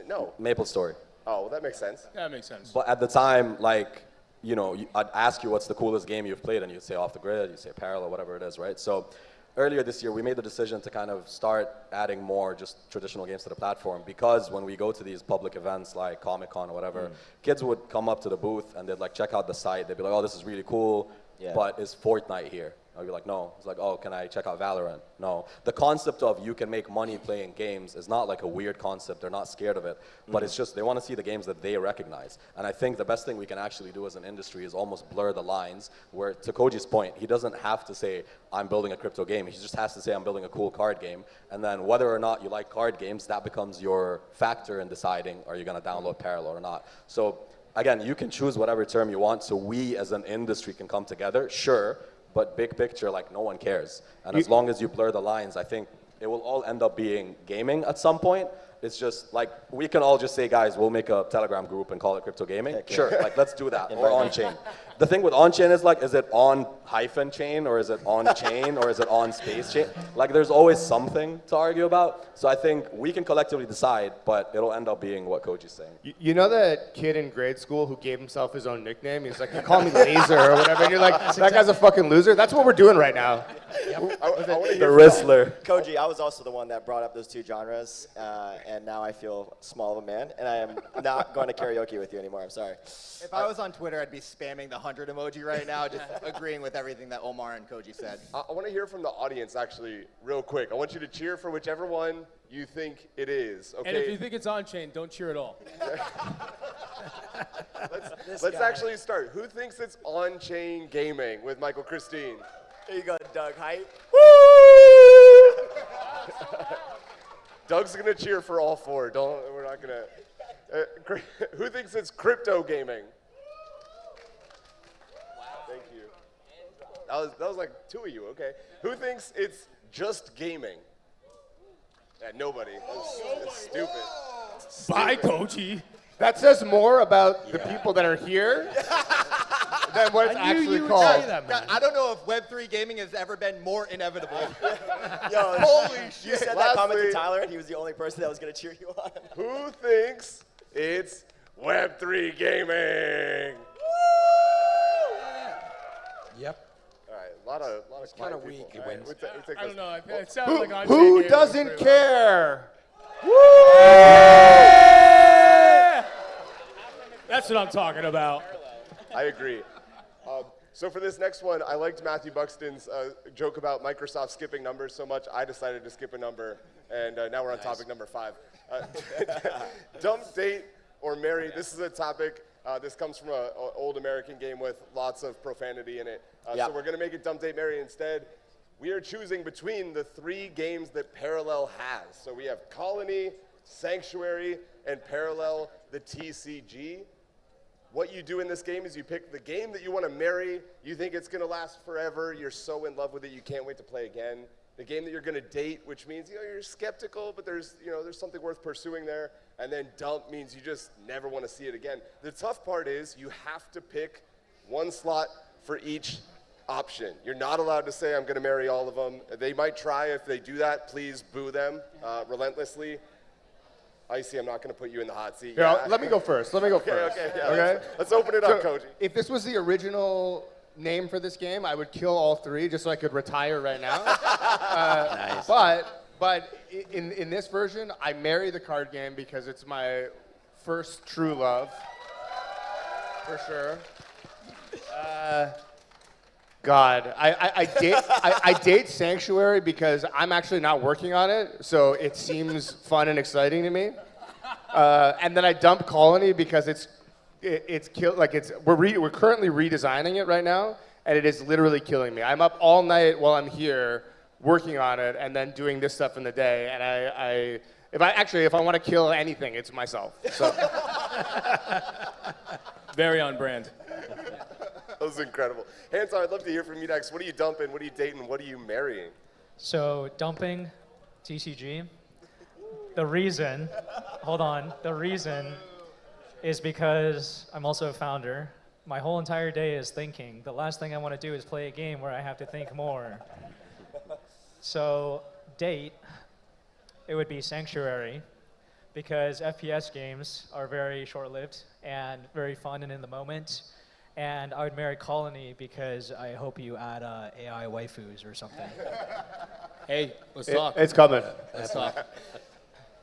No. Maple Story. Oh, well, that makes sense. That makes sense. But at the time, like, I'd ask you what's the coolest game you've played, and you'd say Off the Grid, you'd say Parallel, whatever it is, right? So earlier this year, we made the decision to kind of start adding more just traditional games to the platform because when we go to these public events like Comic-Con or whatever, kids would come up to the booth and they'd like check out the site. They'd be like, oh, this is really cool, but is Fortnite here? I'd be like, no. It's like, oh, can I check out Valorant? No. The concept of you can make money playing games is not like a weird concept. They're not scared of it. But it's just they want to see the games that they recognize. And I think the best thing we can actually do as an industry is almost blur the lines where, to Kohji's point, he doesn't have to say, I'm building a crypto game. He just has to say, I'm building a cool card game. And then whether or not you like card games, that becomes your factor in deciding, are you going to download Parallel or not? So again, you can choose whatever term you want so we as an industry can come together, sure. But big picture, like, no one cares. And as long as you blur the lines, I think it will all end up being gaming at some point. It's just, like, we can all just say, guys, we'll make a Telegram group and call it crypto gaming. Sure, like, let's do that. Or on-chain. The thing with on-chain is, like, is it on-chain, or is it on-chain, or is it on-space chain? Like, there's always something to argue about. So I think we can collectively decide, but it'll end up being what Kohji's saying. You know that kid in grade school who gave himself his own nickname? He's like, you call me Laser or whatever, and you're like, that guy's a fucking loser? That's what we're doing right now. I want to The hear Rizzler. Kohji, I was also the one that brought up those two genres, and now I feel small of a man, and I am not going to karaoke with you anymore. I'm sorry. If I was on Twitter, I'd be spamming the 100 emoji right now, just agreeing with everything that Omar and Kohji said. I want to hear from the audience, actually, real quick. I want you to cheer for whichever one you think it is. Okay. And if you think it's on-chain, don't cheer at all. Let's actually start. Who thinks it's on-chain gaming with Michael Christine? Here you go, Doug. Height. Doug's gonna cheer for all four. We're not gonna. Who thinks it's crypto gaming? Thank you. That was like two of you. Okay. Who thinks it's just gaming? Yeah, nobody. That's stupid. Bye, Kohji. That says more about the people that are here than what it's actually called. I don't know if Web3 gaming has ever been more inevitable. Yo, Holy shit. You said that comment to Lastly- Tyler, and he was the only person that was going to cheer you on. Who thinks it's Web3 gaming? Yep. All right, a lot of kinda quiet people. weak. All right, we'll take I don't those. know. It sounds like on-chain Who gaming doesn't pretty care? That's what I'm talking about. I agree. So for this next one, I liked Matthew Buxton's joke about Microsoft skipping numbers so much, I decided to skip a number, and now we're on topic number 5. Dump, date, or marry. This is a topic. This comes from an old American game with lots of profanity in it. So we're going to make it dump, date, marry instead. We are choosing between the 3 games that Parallel has. So we have Colony, Sanctuary, and Parallel, the TCG. What you do in this game is you pick the game that you want to marry. You think it's going to last forever. You're so in love with it, you can't wait to play again. The game that you're going to date, which means you're skeptical, but there's something worth pursuing there. And then dump means you just never want to see it again. The tough part is you have to pick one slot for each option. You're not allowed to say I'm going to marry all of them. They might try. If they do that, please boo them relentlessly. Icy, I'm not going to put you in the hot seat. Here, let me go first. Okay, yeah, Let's open it up, So, Kohji. if this was the original name for this game, I would kill all 3 just so I could retire right now. Nice. But in this version, I marry the card game because it's my first true love, for sure. God, I date Sanctuary because I'm actually not working on it, so it seems fun and exciting to me. And then I dump Colony because we're currently redesigning it right now, and it is literally killing me. I'm up all night while I'm here working on it, and then doing this stuff in the day. And if I want to kill anything, it's myself. So. Very on brand. That was incredible. Hantao, I'd love to hear from you next. What are you dumping? What are you dating? What are you marrying? So dumping TCG. The reason is because I'm also a founder. My whole entire day is thinking. The last thing I want to do is play a game where I have to think more. So date, it would be Sanctuary, because FPS games are very short-lived and very fun and in the moment. And I would marry Colony because I hope you add AI waifus or something. Hey, let's talk. It's coming. Let's talk.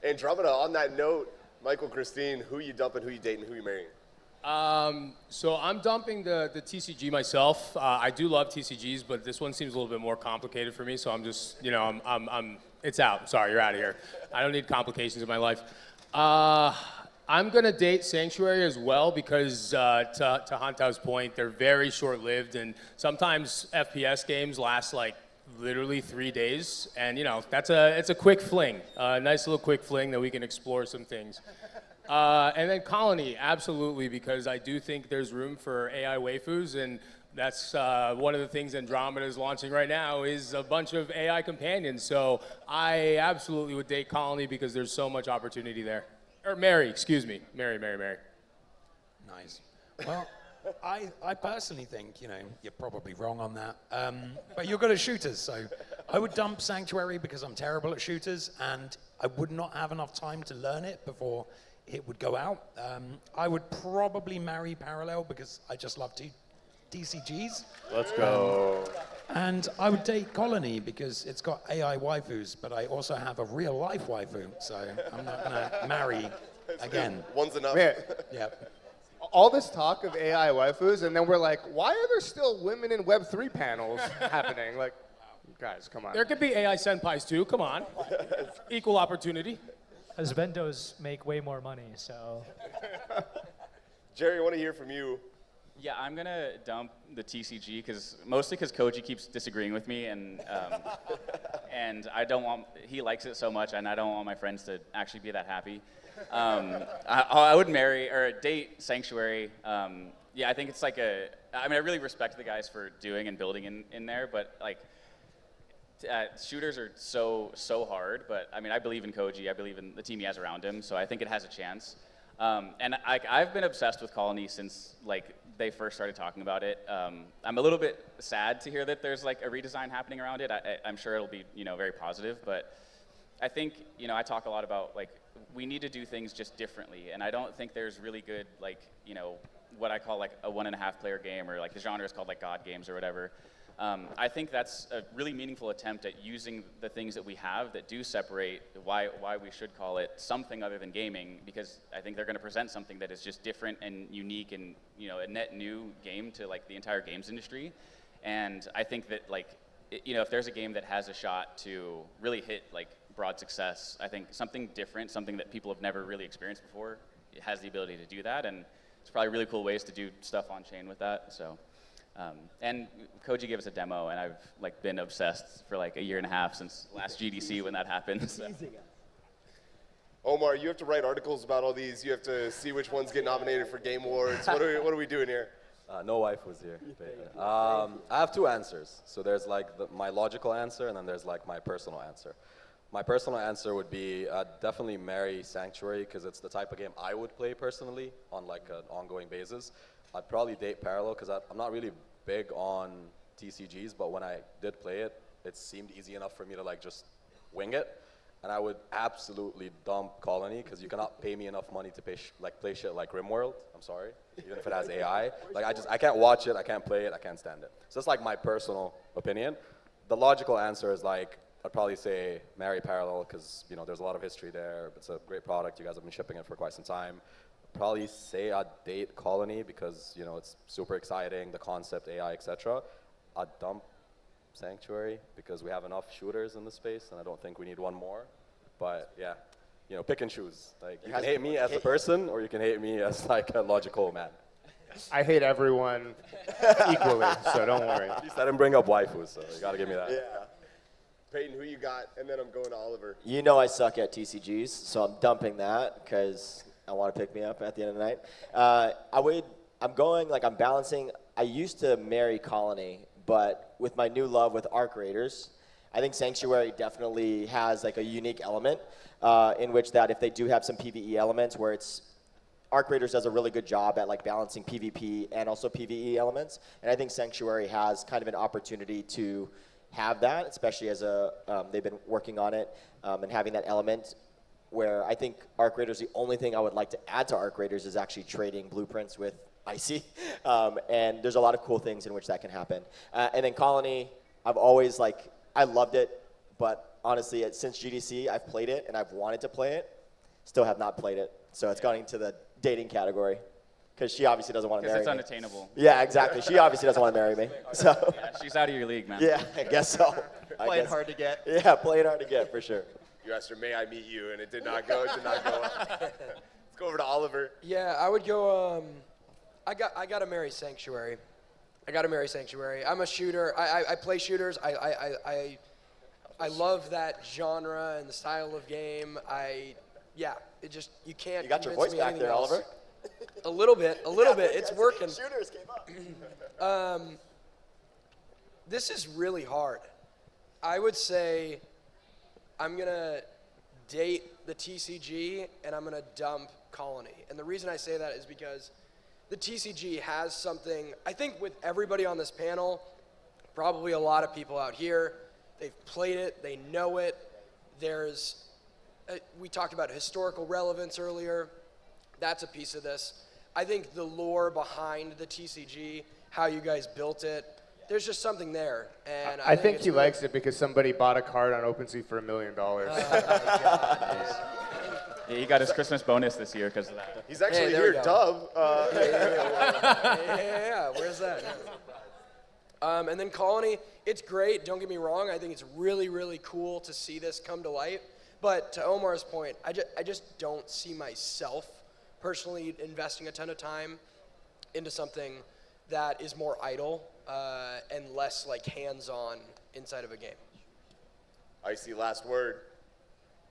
Andrometa, on that note, Michael, Christine, who you dumping, who you dating, who you marrying? So I'm dumping the TCG myself. I do love TCGs, but this one seems a little bit more complicated for me. So I'm just, it's out. Sorry, you're out of here. I don't need complications in my life. I'm gonna date Sanctuary as well because to Hantao's point, they're very short-lived, and sometimes FPS games last like literally 3 days, and it's a quick fling, a nice little quick fling that we can explore some things. And then Colony, absolutely, because I do think there's room for AI waifus, and that's one of the things Andrometa is launching right now is a bunch of AI companions. So I absolutely would date Colony because there's so much opportunity there. Or Mary, excuse me. Mary. Nice. Well, I personally think, you're probably wrong on that. But you're good at shooters, so I would dump Sanctuary because I'm terrible at shooters, and I would not have enough time to learn it before it would go out. I would probably marry Parallel because I just love TCGs. Let's go. And I would date Colony because it's got AI waifus, but I also have a real life waifu, so I'm not gonna marry again. One's enough. Man, Yeah. all this talk of AI waifus, and then we're like, why are there still women in Web3 panels happening? Like, guys, come on. There could be AI senpais too, come on. Equal opportunity. Husbandos make way more money, so. Jerry, I want to hear from you. Yeah, I'm gonna dump the TCG mostly because Kohji keeps disagreeing with me, and I don't want. He likes it so much, and I don't want my friends to actually be that happy. I would marry or date Sanctuary. Yeah, I think it's like I really respect the guys for doing and building in there, but like. Shooters are so hard, but I believe in Kohji. I believe in the team he has around him, so I think it has a chance. And I've been obsessed with Colony since like they first started talking about it. I'm a little bit sad to hear that there's like a redesign happening around it. I'm sure it'll be very positive, but I think I talk a lot about like we need to do things just differently, and I don't think there's really good like what I call like a 1.5 player game, or like the genre is called like God games or whatever. I think that's a really meaningful attempt at using the things that we have that do separate why we should call it something other than gaming, because I think they're going to present something that is just different and unique and a net new game to like the entire games industry. And I think that like if there's a game that has a shot to really hit like broad success, I think something different, something that people have never really experienced before, it has the ability to do that, and it's probably really cool ways to do stuff on chain with that. So. And Kohji gave us a demo, and I've like been obsessed for like 1.5 years since last GDC when that happened. So. Omar, you have to write articles about all these. You have to see which ones get nominated for Game Awards. What are we doing here? No wife was here. I have two answers. So there's like my logical answer, and then there's like my personal answer. My personal answer would be definitely marry Sanctuary because it's the type of game I would play personally on like an ongoing basis. I'd probably date Parallel because I'm not really big on TCGs, but when I did play it, it seemed easy enough for me to like just wing it. And I would absolutely dump Colony because you cannot pay me enough money to play shit like RimWorld. I'm sorry, even if it has AI. Like I can't watch it, I can't play it, I can't stand it. So that's like my personal opinion. The logical answer is like I'd probably say marry Parallel because there's a lot of history there. It's a great product. You guys have been shipping it for quite some time. Probably say I'd date Colony because it's super exciting, the concept, AI, etc. I'd dump Sanctuary because we have enough shooters in the space, and I don't think we need one more. But yeah, pick and choose. Like, you can hate me as a person, or you can hate me as like a logical man. I hate everyone equally, so don't worry. At least I didn't bring up waifus, so you gotta give me that. Yeah. Peyton, who you got? And then I'm going to Oliver. You know I suck at TCGs, so I'm dumping that because I want to pick me up at the end of the night. I'm balancing. I used to marry Colony, but with my new love with Arc Raiders, I think Sanctuary definitely has like a unique element in which that if they do have some PvE elements where it's Arc Raiders does a really good job at like balancing PvP and also PvE elements, and I think Sanctuary has kind of an opportunity to have that, especially as they've been working on it and having that element where I think Arc Raiders, the only thing I would like to add to Arc Raiders is actually trading blueprints with Icy, and there's a lot of cool things in which that can happen. And then Colony, I've always I loved it, but honestly, since GDC, I've played it and I've wanted to play it, still have not played it, so it's gone into the dating category. Because she obviously doesn't want to marry me. Because it's unattainable. Yeah, exactly. She obviously doesn't want to marry me. So. Yeah, she's out of your league, man. Yeah, I guess so. Playing hard to get. Yeah, playing hard to get, for sure. You asked her, may I meet you? And it did not go. It did not go. Let's go over to Oliver. Yeah, I would go. I got to marry Sanctuary. I'm a shooter. I play shooters. I love that genre and the style of game. It just you can't. You got your convince voice me back anything there, else. Oliver. A little bit. It's working. Shooters came up. This is really hard. I would say I'm going to date the TCG and I'm going to dump Colony. And the reason I say that is because the TCG has something, I think with everybody on this panel, probably a lot of people out here, they've played it, they know it. We talked about historical relevance earlier. That's a piece of this. I think the lore behind the TCG, how you guys built it, there's just something there. And I think he likes it because somebody bought a card on OpenSea for $1 million. Yeah, he got his Christmas bonus this year because of that. He's actually there we here, go. Dub. Yeah, where's that? And then Colony, it's great, don't get me wrong. I think it's really, really cool to see this come to light. But to Omar's point, I just don't see myself personally investing a ton of time into something that is more idle and less like hands-on inside of a game. Icy, last word.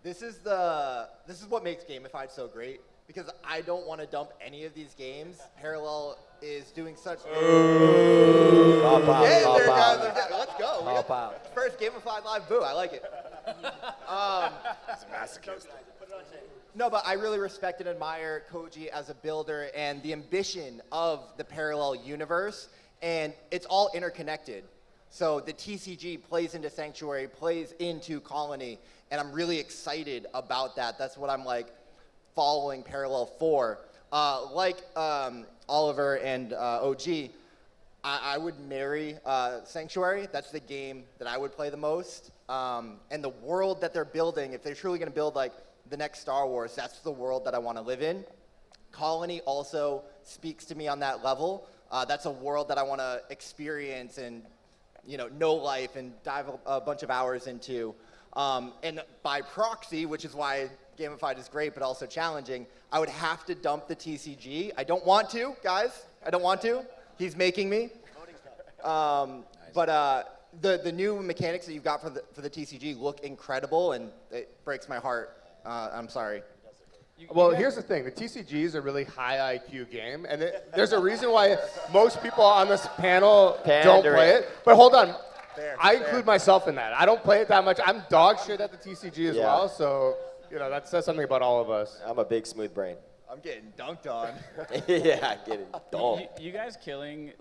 This is what makes Gamified so great, because I don't want to dump any of these games. Parallel is doing such. Pop out, Yeah, pop there, out. guys. Let's go. We Pop got out. first Gamified live boo. I like it. He's a masochist. No, but I really respect and admire Kohji as a builder and the ambition of the Parallel universe, and it's all interconnected. So the TCG plays into Sanctuary, plays into Colony, and I'm really excited about that. That's what I'm following Parallel for. Oliver and OG, I would marry Sanctuary. That's the game that I would play the most. And the world that they're building, if they're truly going to build the next Star Wars, that's the world that I want to live in. Colony also speaks to me on that level. That's a world that I want to experience and know life and dive a bunch of hours into. And by proxy, which is why Gamified is great but also challenging, I would have to dump the TCG. I don't want to, guys. I don't want to. He's making me. But the new mechanics that you've got for the TCG look incredible, and it breaks my heart. I'm sorry. Well, here's the thing. The TCG is a really high IQ game, and there's a reason why most people on this panel don't play it. But hold on. I include myself in that. I don't play it that much. I'm dog shit at the TCG as well, so that says something about all of us. I'm a big smooth brain. I'm getting dunked on. Yeah, getting dunked. You guys killing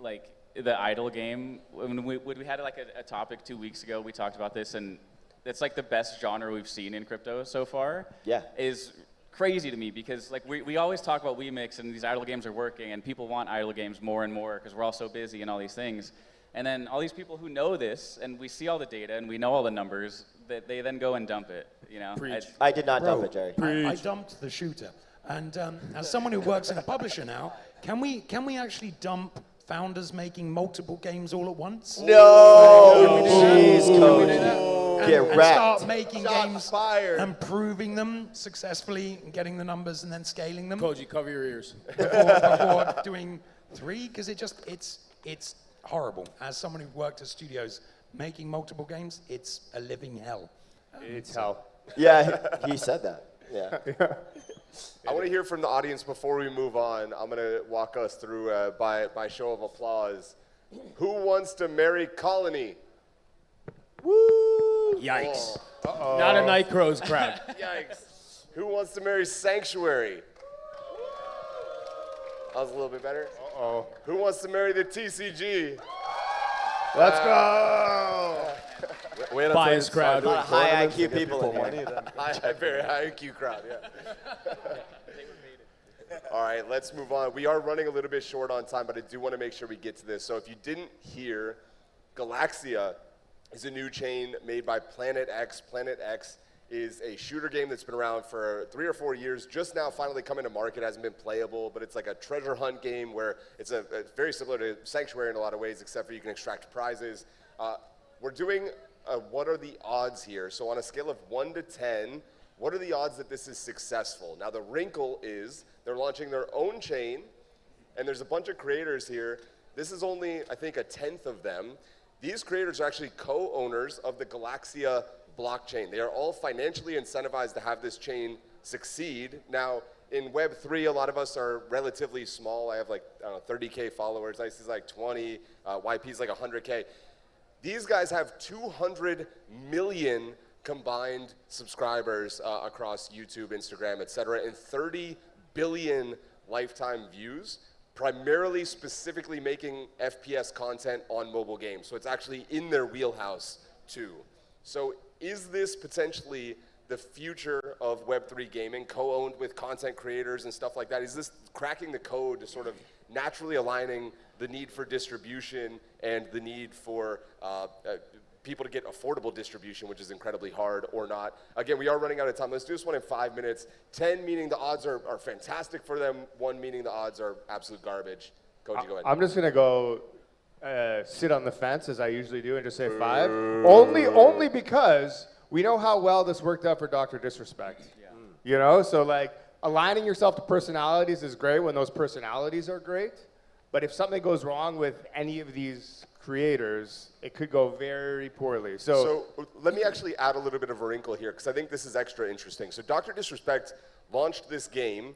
the idle game. When we had a topic 2 weeks ago, we talked about this, and it's the best genre we've seen in crypto so far. Yeah. Is crazy to me because we always talk about WeMix and these idle games are working and people want idle games more and more because we're all so busy and all these things. And then all these people who know this and we see all the data and we know all the numbers, that they then go and dump it. I did not dump it, Jerry. I dumped the shooter. And as someone who works in a publisher now, can we actually dump founders making multiple games all at once? No! Jeez, Coach. Get and wrecked. start making Shots games fired. and proving them successfully and getting the numbers and then scaling them Kohji, cover your ears. before doing 3, because it's horrible. As someone who worked at studios making multiple games, it's a living hell. It's hell. Yeah, he said that. Yeah. I want to hear from the audience before we move on. I'm going to walk us through by show of applause. Who wants to marry Colony? Woo! Yikes. Oh. Not a Night Crows crowd. Yikes. Who wants to marry Sanctuary? That was a little bit better. Uh-oh. Who wants to marry the TCG? Let's go. Wait until Bias you crowd. start A lot doing of high tournaments to IQ get people in money, here. then Very high IQ crowd, yeah. All right, let's move on. We are running a little bit short on time, but I do want to make sure we get to this. So if you didn't hear, Galaxia is a new chain made by Planet X. Planet X is a shooter game that's been around for 3 or 4 years, just now finally coming to market, hasn't been playable, but it's like a treasure hunt game where it's very similar to Sanctuary in a lot of ways, except for you can extract prizes. We're doing what are the odds here? So on a scale of 1 to 10, what are the odds that this is successful? Now the wrinkle is they're launching their own chain, and there's a bunch of creators here. This is only, I think, 1/10 of them. These creators are actually co-owners of the Galaxia blockchain. They are all financially incentivized to have this chain succeed. Now, in Web3, a lot of us are relatively small. I have like, I don't know, 30K followers. Ice is like 20, YP's like 100K. These guys have 200 million combined subscribers across YouTube, Instagram, et cetera, and 30 billion lifetime views, primarily specifically making FPS content on mobile games. So it's actually in their wheelhouse too. So is this potentially the future of Web3 gaming, co-owned with content creators and stuff like that? Is this cracking the code to sort of naturally aligning the need for distribution and the need for people to get affordable distribution, which is incredibly hard, or not? Again, we are running out of time. Let's do this one in 5 minutes. 10 meaning the odds are fantastic for them. 1 meaning the odds are absolute garbage. Kohji, go ahead. I'm just gonna go sit on the fence as I usually do and just say 5. Only because we know how well this worked out for Dr. Disrespect. Yeah. You know, so like aligning yourself to personalities is great when those personalities are great. But if something goes wrong with any of these creators, it could go very poorly. So let me actually add a little bit of a wrinkle here, because I think this is extra interesting. So Dr. Disrespect launched this game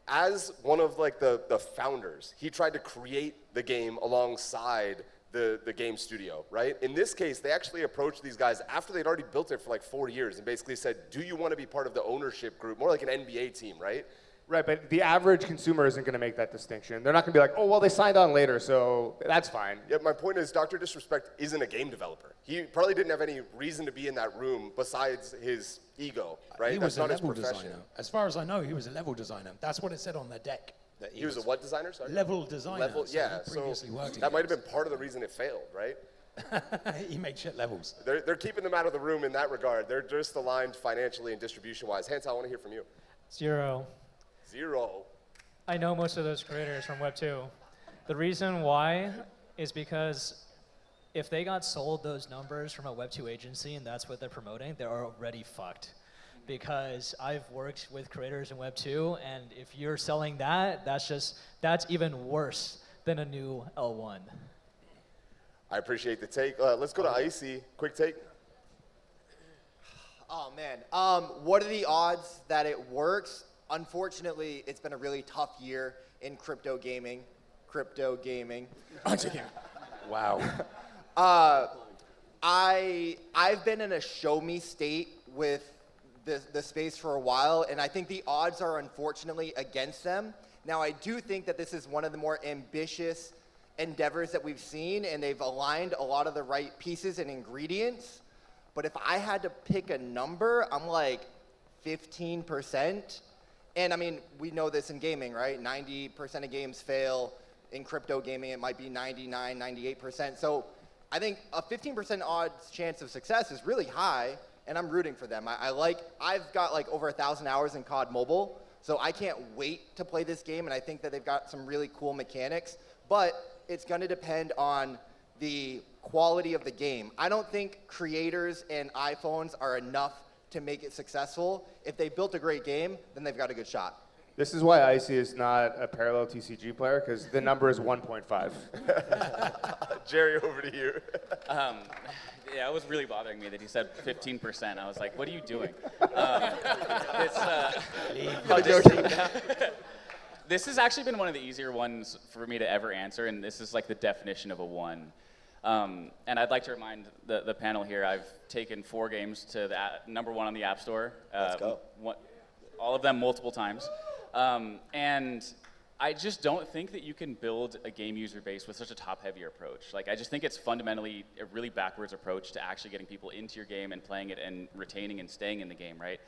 as one of like the founders. He tried to create the game alongside the game studio, right? In this case, they actually approached these guys after they'd already built it for like 4 years and basically said, do you want to be part of the ownership group? More like an NBA team, right? Right, but the average consumer isn't going to make that distinction. They're not going to be like, oh, well, they signed on later, so that's fine. Yeah, my point is Dr. Disrespect isn't a game developer. He probably didn't have any reason to be in that room besides his ego, right? He That's was a not his level profession. designer. As far as I know, he was a level designer. That's what it said on their deck. That He was a what designer? Sorry. level designer. Level, so yeah. he So previously worked in that might have games. been part of the reason it failed, right? He made shit levels. They're keeping them out of the room in that regard. They're just aligned financially and distribution-wise. Hantao, I want to hear from you. 0. 0. I know most of those creators from Web2. The reason why is because if they got sold those numbers from a Web2 agency and that's what they're promoting, they're already fucked. Because I've worked with creators in Web2, and if you're selling that, that's even worse than a new L1. I appreciate the take. Let's go to Icy. Quick take. Oh man, what are the odds that it works? Unfortunately, it's been a really tough year in crypto gaming. Wow. I've been in a show me state with the space for a while, and I think the odds are unfortunately against them. Now, I do think that this is one of the more ambitious endeavors that we've seen, and they've aligned a lot of the right pieces and ingredients. But if I had to pick a number, I'm like 15%. And I mean, we know this in gaming, right? 90% of games fail. In crypto gaming, it might be 99, 98%. So I think a 15% odds chance of success is really high, and I'm rooting for them. I've got like over 1,000 hours in COD Mobile, so I can't wait to play this game, and I think that they've got some really cool mechanics. But it's going to depend on the quality of the game. I don't think creators and iPhones are enough to make it successful. If they built a great game, then they've got a good shot. This is why Icy is not a parallel TCG player, because the number is 1.5. Jerry, over to you. Yeah, it was really bothering me that he said 15%. I was like, what are you doing? This has actually been one of the easier ones for me to ever answer, and this is like the definition of a one. And I'd like to remind the panel here, I've taken 4 games to the number 1 on the App Store. Let's go. All of them multiple times. And I just don't think that you can build a game user base with such a top-heavy approach. Like, I just think it's fundamentally a really backwards approach to actually getting people into your game and playing it and retaining and staying in the game, right?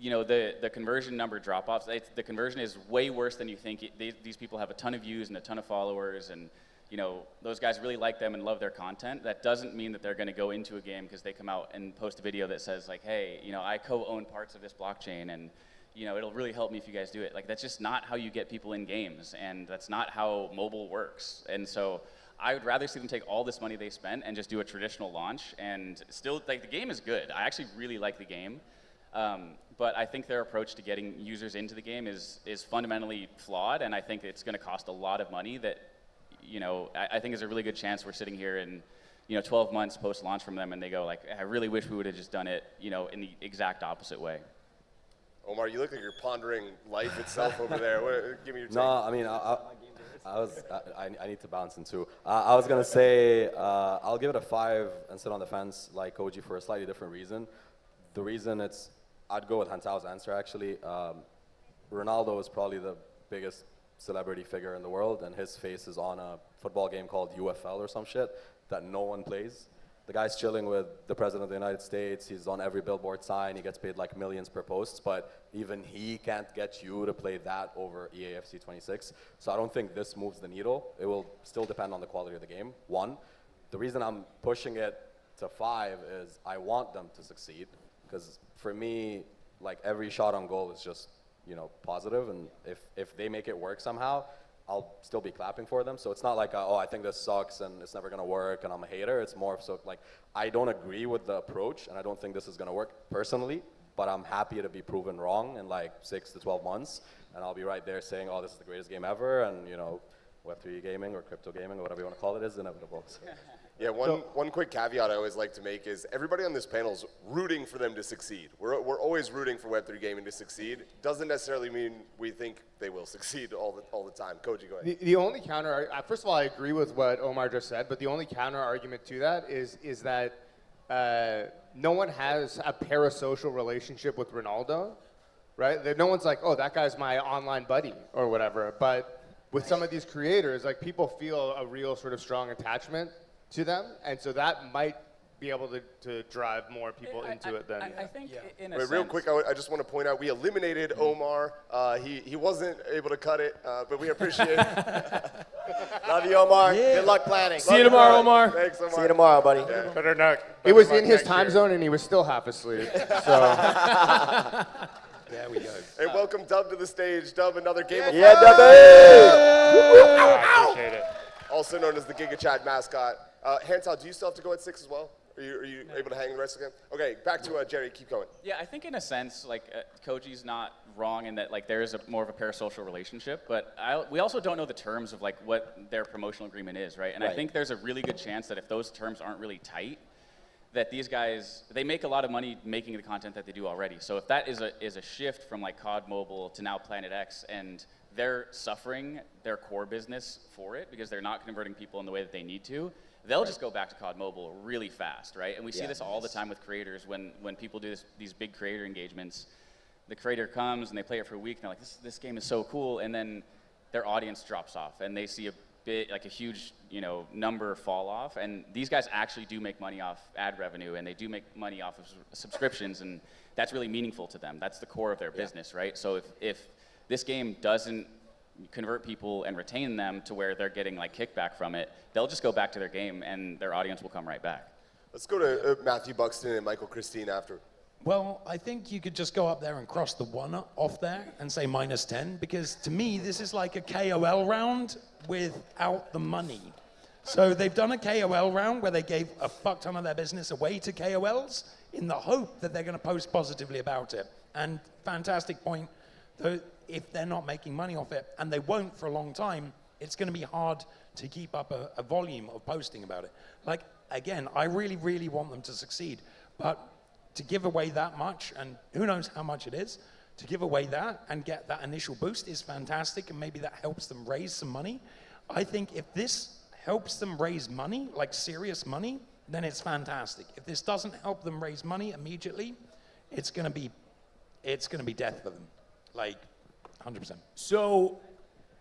You know, the conversion number drop-offs, the conversion is way worse than you think. These people have a ton of views and a ton of followers, and you know, those guys really like them and love their content. That doesn't mean that they're going to go into a game because they come out and post a video that says like, hey, you know, I co-own parts of this blockchain, and you know, it'll really help me if you guys do it. Like, that's just not how you get people in games, and that's not how mobile works. And so I would rather see them take all this money they spent and just do a traditional launch, and still, like, the game is good. I actually really like the game. But I think their approach to getting users into the game is fundamentally flawed, and I think it's going to cost a lot of money that, you know, I think there's a really good chance we're sitting here in, you know, 12 months post-launch from them, and they go like, I really wish we would have just done it, you know, in the exact opposite way. Omar, you look like you're pondering life itself over there. Give me your take. No, I mean, I need to bounce in too. I was gonna say I'll give it a 5 and sit on the fence like Kohji for a slightly different reason. The reason I'd go with Hantao's answer actually. Ronaldo is probably the biggest celebrity figure in the world, and his face is on a football game called UFL or some shit that no one plays. The guy's chilling with the president of the United States. He's on every billboard sign. He gets paid like millions per post, but even he can't get you to play that over EAFC 26. So I don't think this moves the needle. It will still depend on the quality of the game, 1. The reason I'm pushing it to 5 is I want them to succeed, because for me, like, every shot on goal is just, you know, positive, and if they make it work somehow, I'll still be clapping for them. So it's not like, oh, I think this sucks and it's never gonna work and I'm a hater. It's more so like, I don't agree with the approach and I don't think this is gonna work personally, but I'm happy to be proven wrong in like 6 to 12 months. And I'll be right there saying, oh, this is the greatest game ever, and you know, Web3 gaming or crypto gaming or whatever you wanna call it is inevitable. So. Yeah, one quick caveat I always like to make is everybody on this panel is rooting for them to succeed. We're always rooting for Web3 gaming to succeed. Doesn't necessarily mean we think they will succeed all the time. Koji, go ahead. The only counter, first of all, I agree with what Omar just said, but the only counter argument to that is that no one has a parasocial relationship with Ronaldo, right? That no one's like, oh, that guy's my online buddy or whatever. But with some of these creators, like, people feel a real sort of strong attachment to them, and so that might be able to drive more people into it than. I think in a Wait, sense. real quick, I just want to point out we eliminated Omar. He wasn't able to cut it, but we appreciate it. Love you, Omar. Good luck planning. See you tomorrow, Omar. Thanks, Omar. See you tomorrow, buddy. Yeah. Better not. It was in his time zone, and he was still half asleep. So. There we go. Hey, welcome Dub to the stage. Dub, another game of Yeah, Dubby! I appreciate it. Also known as the GigaChat mascot. Hantao, do you still have to go at 6 as well? Are you able to hang the rest of the game? Okay, back to Jerry. Keep going. Yeah, I think in a sense, like, Koji's not wrong in that, like, there is more of a parasocial relationship, but we also don't know the terms of, like, what their promotional agreement is, right? And I think there's a really good chance that if those terms aren't really tight, that these guys, they make a lot of money making the content that they do already. So if that is a shift from, like, COD Mobile to now Planet X, and they're suffering their core business for it because they're not converting people in the way that they need to, they'll just go back to COD Mobile really fast, right? And we see this all the time with creators when people do these big creator engagements. The creator comes and they play it for a week and they're like, this game is so cool, and then their audience drops off and they see a huge, you know, number fall off. And these guys actually do make money off ad revenue, and they do make money off of subscriptions, and that's really meaningful to them. That's the core of their business, right? So if this game doesn't convert people and retain them to where they're getting like kickback from it, they'll just go back to their game and their audience will come right back. Let's go to Matthew Buxton and Michael Christine after. Well, I think you could just go up there and cross the 1 off there and say -10, because to me, this is like a KOL round without the money. So they've done a KOL round where they gave a fuck ton of their business away to KOLs in the hope that they're going to post positively about it. And fantastic point, though, if they're not making money off it, and they won't for a long time, it's going to be hard to keep up a volume of posting about it. Like, again, I really, really want them to succeed, but to give away that much, and who knows how much it is, to give away that and get that initial boost is fantastic, and maybe that helps them raise some money. I think if this helps them raise money, like serious money, then it's fantastic. If this doesn't help them raise money immediately, it's gonna be death for them, like 100%. So,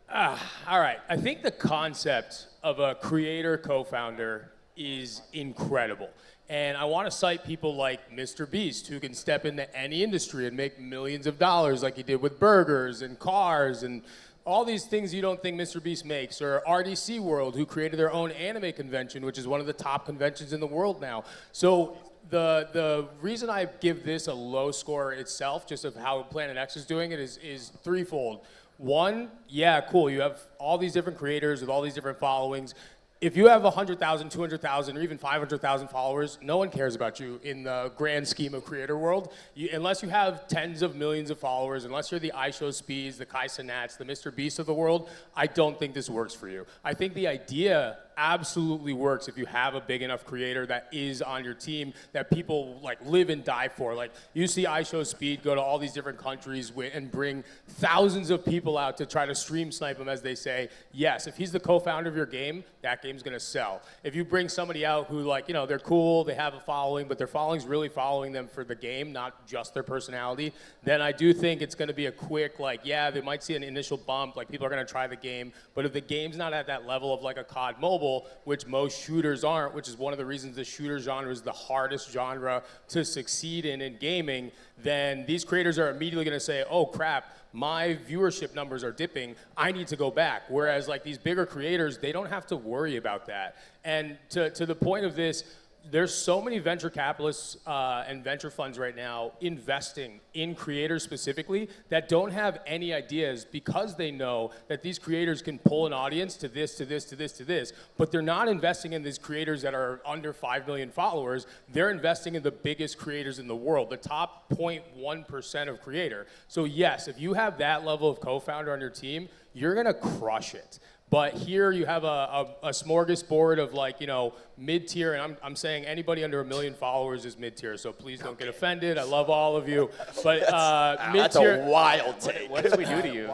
all right. I think the concept of a creator co-founder is incredible. And I want to cite people like Mr. Beast, who can step into any industry and make millions of dollars like he did with burgers and cars and all these things you don't think Mr. Beast makes, or RDC World, who created their own anime convention, which is one of the top conventions in the world now. So the reason I give this a low score itself, just of how Planet X is doing it, is threefold. One, yeah, cool, you have all these different creators with all these different followings. If you have 100,000, 200,000, or even 500,000 followers, no one cares about you in the grand scheme of creator world. Unless you have tens of millions of followers, unless you're the iShowSpeeds, the Kai Cenats, the Mr. Beast of the world, I don't think this works for you. I think the idea absolutely works if you have a big enough creator that is on your team that people like live and die for. Like, you see iShowSpeed go to all these different countries and bring thousands of people out to try to stream snipe them, as they say. Yes, if he's the co-founder of your game, that game's gonna sell. If you bring somebody out who, like, you know, they're cool, they have a following, but their following's really following them for the game, not just their personality, then I do think it's gonna be a quick, like, yeah, they might see an initial bump, like people are gonna try the game, but if the game's not at that level of like a COD Mobile, which most shooters aren't, which is one of the reasons the shooter genre is the hardest genre to succeed in gaming, then these creators are immediately gonna say, oh crap, my viewership numbers are dipping, I need to go back. Whereas like these bigger creators, they don't have to worry about that. And to the point of this, there's so many venture capitalists and venture funds right now investing in creators specifically that don't have any ideas because they know that these creators can pull an audience to this, to this, to this, to this, but they're not investing in these creators that are under 5 million followers. They're investing in the biggest creators in the world, the top 0.1% of creator. So yes, if you have that level of co-founder on your team, you're gonna crush it. But here you have a smorgasbord of, like, you know, mid-tier, and I'm saying anybody under 1 million followers is mid-tier, so please don't get offended. I love all of you. But That's mid-tier, a wild take. what did we do to you?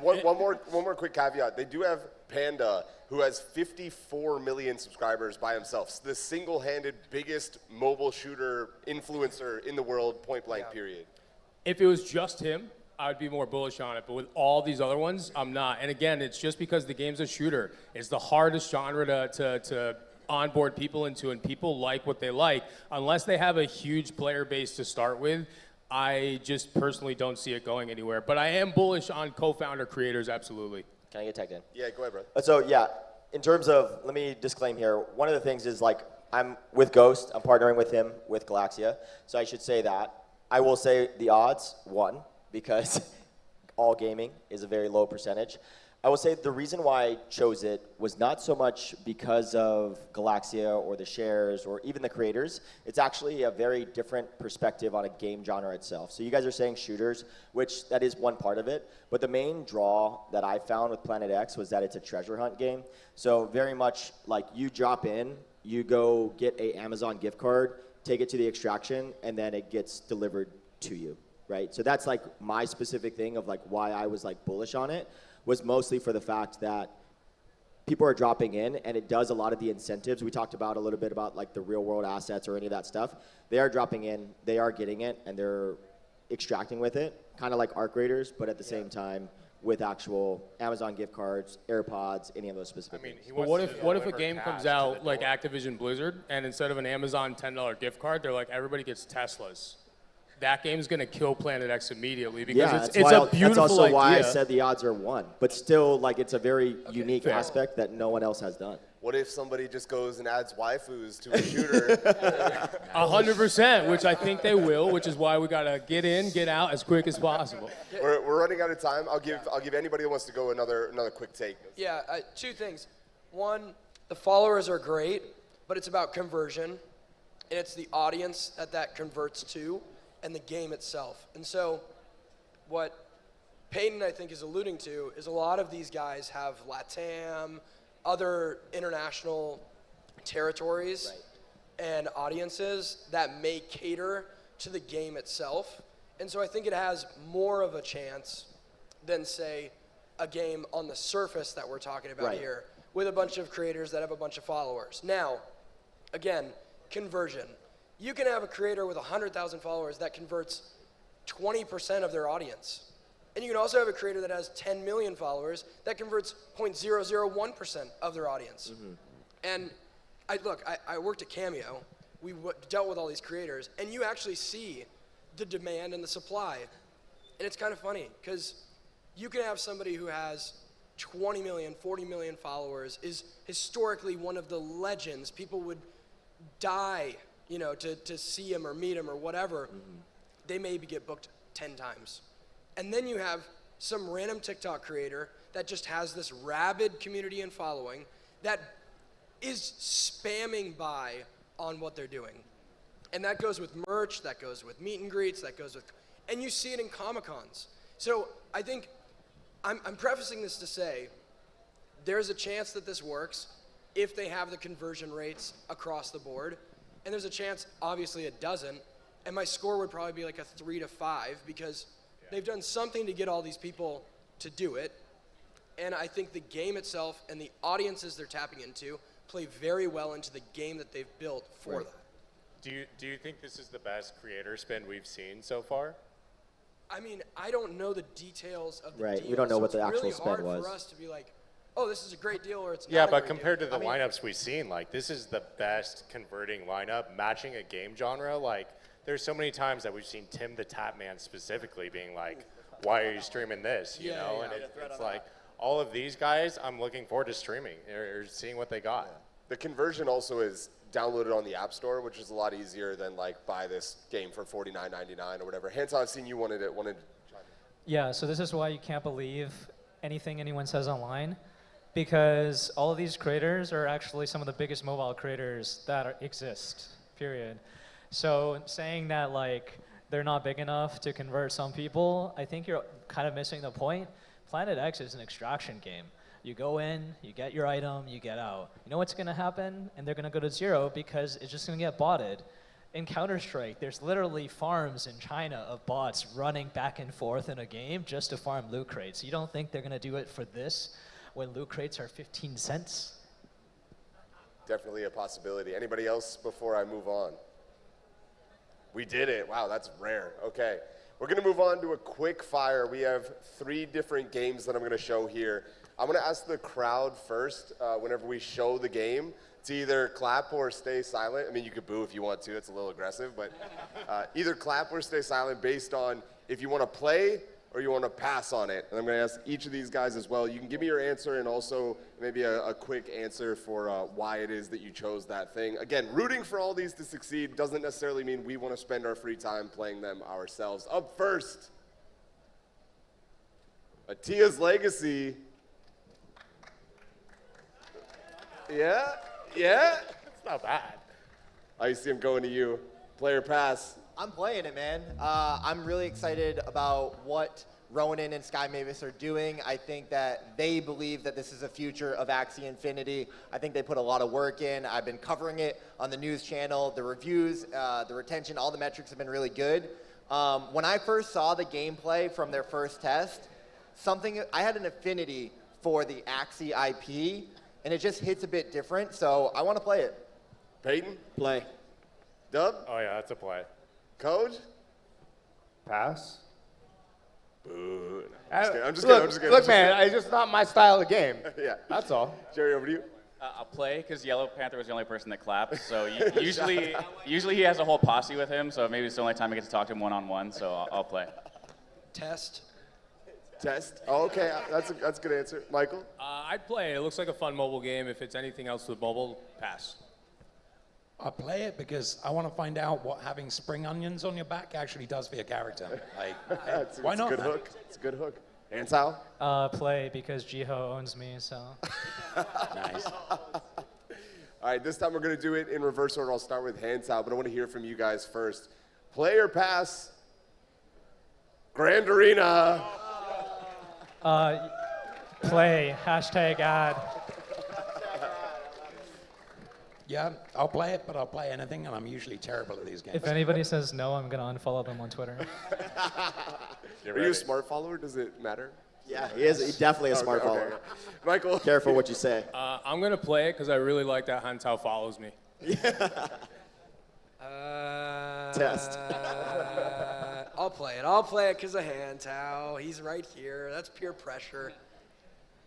One more quick caveat. They do have Panda, who has 54 million subscribers by himself. The single-handed biggest mobile shooter influencer in the world, point blank, period. If it was just him, I'd be more bullish on it, but with all these other ones, I'm not. And again, it's just because the game's a shooter. It's the hardest genre to onboard people into, and people like what they like. Unless they have a huge player base to start with, I just personally don't see it going anywhere. But I am bullish on co-founder creators, absolutely. Can I get tagged in? Yeah, go ahead, bro. So yeah, in terms of, let me disclaim here, one of the things is, like, I'm with Ghost, I'm partnering with him with Galaxia, so I should say that. I will say the odds, 1, because all gaming is a very low percentage. I will say the reason why I chose it was not so much because of Galaxia or the shares or even the creators. It's actually a very different perspective on a game genre itself. So you guys are saying shooters, which that is one part of it, but the main draw that I found with Planet X was that it's a treasure hunt game. So very much like you drop in, you go get a Amazon gift card, take it to the extraction, and then it gets delivered to you. Right? So that's like my specific thing of like why I was like bullish on it, was mostly for the fact that people are dropping in, and it does a lot of the incentives. We talked about a little bit about like the real world assets or any of that stuff. They are dropping in, they are getting it, and they're extracting with it, kind of like ARC raiders, but at the same time with actual Amazon gift cards, AirPods, any of those specific things. But what if a game comes out like Activision Blizzard, and instead of an Amazon $10 gift card, they're like, everybody gets Teslas? That game's gonna kill Planet X immediately because it's a beautiful That's also idea. why I said the odds are 1. But still, like, it's a very unique aspect that no one else has done. What if somebody just goes and adds waifus to a shooter? 100%, which I think they will, which is why we gotta get in, get out as quick as possible. We're running out of time. I'll give anybody who wants to go another quick take. Yeah, 2 things. One, the followers are great, but it's about conversion, and it's the audience that converts to, and the game itself. And so, what Payton, I think, is alluding to is a lot of these guys have LATAM, other international territories and audiences that may cater to the game itself. And so I think it has more of a chance than, say, a game on the surface that we're talking about here with a bunch of creators that have a bunch of followers. Now, again, conversion. You can have a creator with 100,000 followers that converts 20% of their audience. And you can also have a creator that has 10 million followers that converts 0.001% of their audience. And I worked at Cameo. We dealt with all these creators, and you actually see the demand and the supply. And it's kind of funny, because you can have somebody who has 20 million, 40 million followers, is historically one of the legends. People would die, to see him or meet him or whatever. They maybe get booked 10 times. And then you have some random TikTok creator that just has this rabid community and following that is spamming by on what they're doing. And that goes with merch, that goes with meet and greets, and you see it in Comic-Cons. So I think I'm prefacing this to say there's a chance that this works if they have the conversion rates across the board. And there's a chance, obviously, it doesn't. And my score would probably be like a 3 to 5 because they've done something to get all these people to do it. And I think the game itself and the audiences they're tapping into play very well into the game that they've built for that. Do you think this is the best creator spend we've seen so far? I mean, I don't know the details of the deal. Right, we don't know so what the actual it's spend really hard was. for us to be like, oh, this is a great deal or it's Yeah, not a but great compared deal. to the lineups we've seen, like this is the best converting lineup, matching a game genre. Like there's so many times that we've seen Tim the Tap Man specifically being like, why are you streaming this? You know, and it's like all of these guys, I'm looking forward to streaming or seeing what they got. The conversion also is downloaded on the App Store, which is a lot easier than like buy this game for $49.99 or whatever. Hantao, I've seen you wanted to. Yeah, so this is why you can't believe anything anyone says online, because all of these creators are actually some of the biggest mobile creators that exist, period. So saying that like they're not big enough to convert some people, I think you're kind of missing the point. Planet X is an extraction game. You go in, you get your item, you get out. You know what's gonna happen? And they're gonna go to zero because it's just gonna get botted. In Counter-Strike, there's literally farms in China of bots running back and forth in a game just to farm loot crates. You don't think they're gonna do it for this when loot crates are 15 cents? Definitely a possibility. Anybody else before I move on? We did it. Wow, that's rare. Okay. We're going to move on to a quick fire. We have 3 different games that I'm going to show here. I'm going to ask the crowd first, whenever we show the game, to either clap or stay silent. I mean, you could boo if you want to. It's a little aggressive. But either clap or stay silent based on if you want to play or you want to pass on it. And I'm going to ask each of these guys as well. You can give me your answer and also maybe a quick answer for why it is that you chose that thing. Again, rooting for all these to succeed doesn't necessarily mean we want to spend our free time playing them ourselves. Up first, Atia's Legacy. Yeah? It's not bad. I see him going to you. Player pass. I'm playing it, man. I'm really excited about what Ronan and Sky Mavis are doing. I think that they believe that this is the future of Axie Infinity. I think they put a lot of work in. I've been covering it on the news channel. The reviews, the retention, all the metrics have been really good. When I first saw the gameplay from their first test, I had an affinity for the Axie IP, and it just hits a bit different, so I want to play it. Payton? Play. Dub? Oh yeah, that's a play. Kohj? Pass. Boo. I'm just kidding. Look, man, it's just not my style of game. Yeah. That's all. Jerry, over to you. I'll play because Yellow Panther was the only person that clapped. So usually he has a whole posse with him. So maybe it's the only time I get to talk to him one-on-one. So I'll play. Test. Oh, okay, that's a good answer. Michael? I'd play. It looks like a fun mobile game. If it's anything else with mobile, pass. I play it because I want to find out what having spring onions on your back actually does for your character. Like, why not? It's a good hook. It's a good hook. Hantao? Play because Jiho owns me, so. Nice. All right, this time we're going to do it in reverse order. I'll start with Hantao, but I want to hear from you guys first. Play or pass? Grand Arena. Play, hashtag ad. Yeah, I'll play it, but I'll play anything, and I'm usually terrible at these games. If anybody says no, I'm going to unfollow them on Twitter. Are you a smart follower? Does it matter? Yeah, he is definitely a smart follower. Michael? Careful what you say. I'm going to play it because I really like that Hantao follows me. Test. I'll play it. I'll play it because of Hantao. He's right here. That's peer pressure.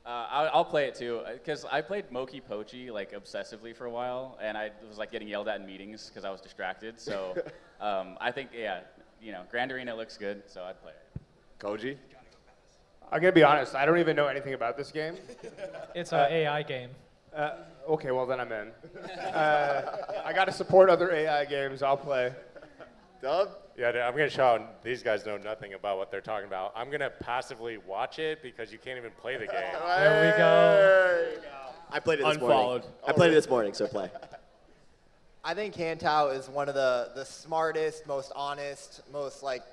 I'll play it too, because I played Moki Pochi like obsessively for a while, and I was like getting yelled at in meetings because I was distracted. So I think, Grand Arena looks good, so I'd play it. Kohji? I'm gonna be honest. I don't even know anything about this game. It's an AI game. Okay, well then I'm in. I gotta support other AI games. I'll play. Dub? Yeah, I'm going to show them these guys know nothing about what they're talking about. I'm going to passively watch it because you can't even play the game. There we go. I played it this Unfollowed. morning. I played it this morning, so play. I think Hantao is one of the smartest, most honest, most like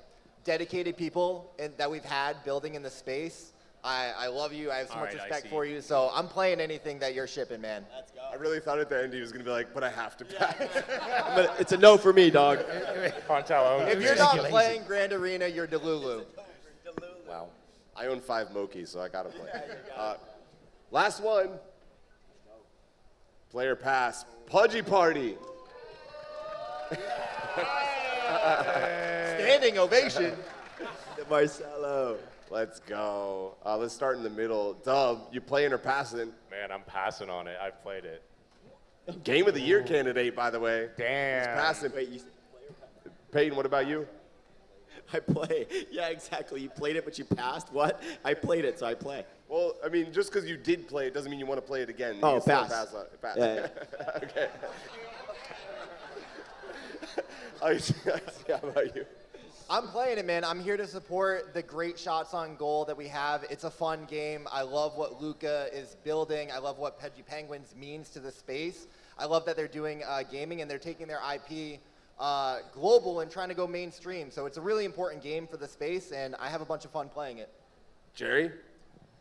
dedicated people that we've had building in the space. I love you. I have so much respect for you. So I'm playing anything that you're shipping, man. Let's go. I really thought at the end he was going to be like, but I have to pass. But it's a no for me, dog. If you're not playing Grand Arena, you're Delulu. Wow. I own 5 Mokis, so I got to play. Last one. Player pass. Pudgy Party. Standing ovation. Marcelo. Let's go. Let's start in the middle. Dub, you playing or passing? Man, I'm passing on it. I've played it. Game of the Year candidate, by the way. Damn. He's passing. Wait, you Payton, what about you? I play. Yeah, exactly. You played it, but you passed. What? I played it, so I play. Well, I mean, just because you did play it doesn't mean you want to play it again. Oh, You still pass. on it. Pass. Yeah. Okay. I see. How about you? I'm playing it, man. I'm here to support the great shots on goal that we have. It's a fun game. I love what Luca is building. I love what Pudgy Penguins means to the space. I love that they're doing gaming and they're taking their IP global and trying to go mainstream. So it's a really important game for the space, and I have a bunch of fun playing it. Jerry?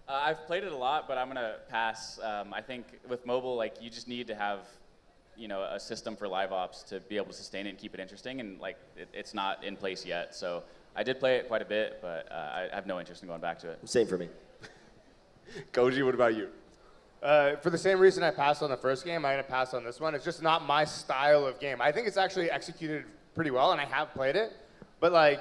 I've played it a lot, but I'm going to pass. I think with mobile, like, you just need to have a system for live ops to be able to sustain it and keep it interesting, and like it's not in place yet. So I did play it quite a bit, but I have no interest in going back to it. Same for me. Kohji, what about you? For the same reason I passed on the first game, I'm gonna pass on this one. It's just not my style of game. I think it's actually executed pretty well, and I have played it, but like,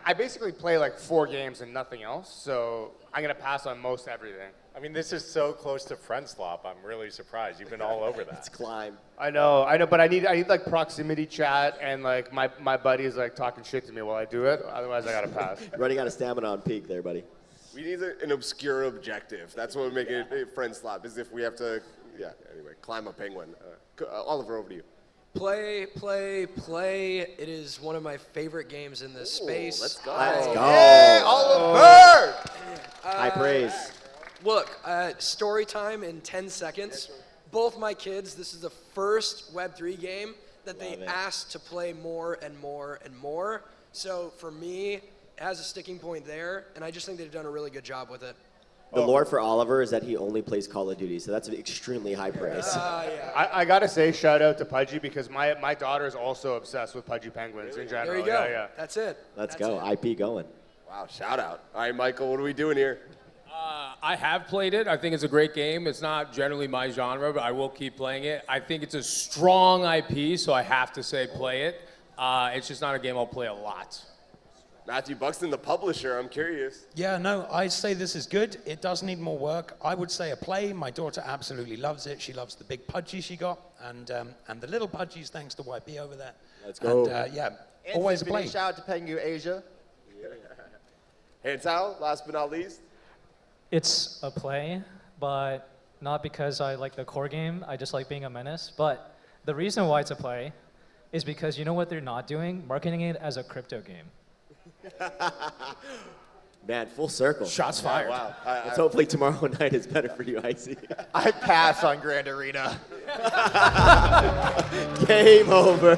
I basically play like 4 games and nothing else, so I'm gonna pass on most everything. I mean, this is so close to friend slop. I'm really surprised. You've been all over that. It's climb. I know, but I need like proximity chat, and like my buddy is like talking shit to me while I do it. Otherwise, I gotta pass. Running out of stamina on peak there, buddy. We need an obscure objective. That's what would make it a friend slap, is if we have to, anyway, climb a penguin. Oliver, over to you. Play. It is one of my favorite games in this space. Let's go. Let's go. Hey, Oliver! High praise. Look, story time in 10 seconds. Both my kids, this is the first Web3 game that they asked to play more and more and more. So for me, it has a sticking point there, and I just think they've done a really good job with it. The lore for Oliver is that he only plays Call of Duty, so that's extremely high praise. I gotta say, shout out to Pudgy, because my daughter is also obsessed with Pudgy Penguins in general. There you go. Yeah. That's it. Let's That's go. it. IP going. Wow, shout out. All right, Michael, what are we doing here? I have played it. I think it's a great game. It's not generally my genre, but I will keep playing it. I think it's a strong IP, so I have to say play it. It's just not a game I'll play a lot. Matthew Buxton, the publisher, I'm curious. Yeah, no, I say this is good. It does need more work. I would say a play. My daughter absolutely loves it. She loves the big Pudgy she got, and the little Pudgies, thanks to YP over there. Let's go. And And always a Tiffany, play. shout out to Pengu Asia. Hantao, last but not least. It's a play, but not because I like the core game. I just like being a menace. But the reason why it's a play is because you know what they're not doing? Marketing it as a crypto game. Man, full circle. Shots fired. Wow. Let's hopefully tomorrow night is better for you, Icy. I pass on Grand Arena. Game over.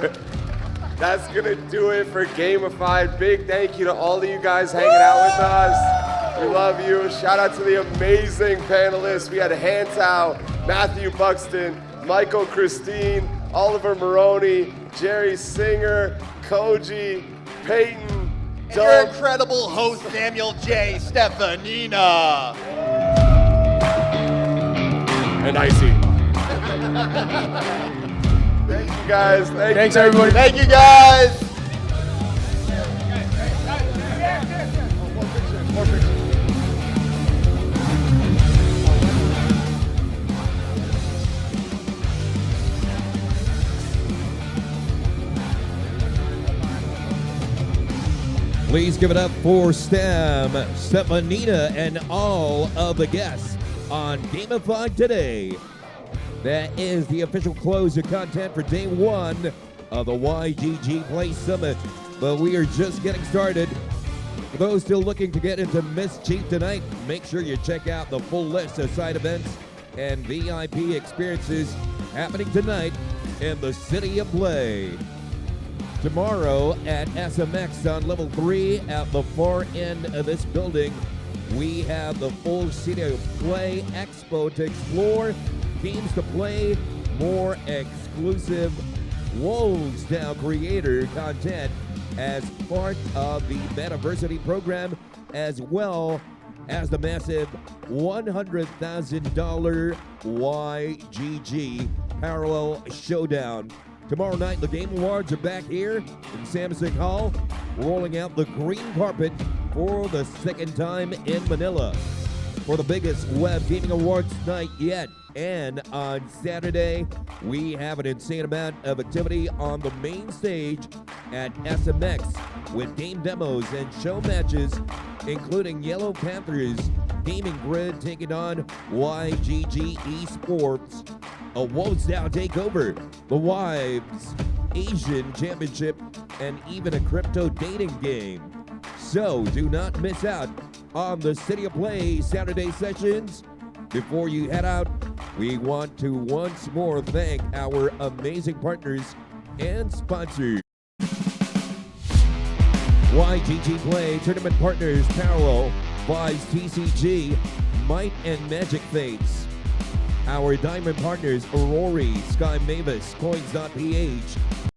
That's gonna do it for Gamified. Big thank you to all of you guys hanging out with us. We love you. Shout out to the amazing panelists. We had Hantao, Matthew Buxton, Michael Christine, Oliver Maroney, Jerry Singer, Kohji, Payton, And your incredible host, Samuel J. Steffanina. And Icy. Thank you guys. Thanks, everybody. Thank you, guys. Please give it up for Steffanina and all of the guests on Gamified today. That is the official close of content for day one of the YGG Play Summit. But we are just getting started. For those still looking to get into Mischief tonight, make sure you check out the full list of side events and VIP experiences happening tonight in the City of Play. Tomorrow at SMX on level 3 at the far end of this building, we have the full City of Play Expo to explore, games to play, more exclusive WolvesDAO creator content as part of the Metaversity program, as well as the massive $100,000 YGG Parallel Showdown. Tomorrow night, the Game Awards are back here in Samsung Hall, rolling out the green carpet for the second time in Manila for the biggest web gaming awards night yet. And on Saturday, we have an insane amount of activity on the main stage at SMX with game demos and show matches, including Yellow Panthers Gaming Grid taking on YGG Esports, a WolvesDAO takeover, the Wives Asian Championship, and even a crypto dating game. So do not miss out on the City of Play Saturday sessions. Before you head out, we want to once more thank our amazing partners and sponsors. YGG Play Tournament Partners Parallel, Vives TCG, Might and Magic Fates. Our diamond partners Aurori, Sky Mavis, Coins.ph,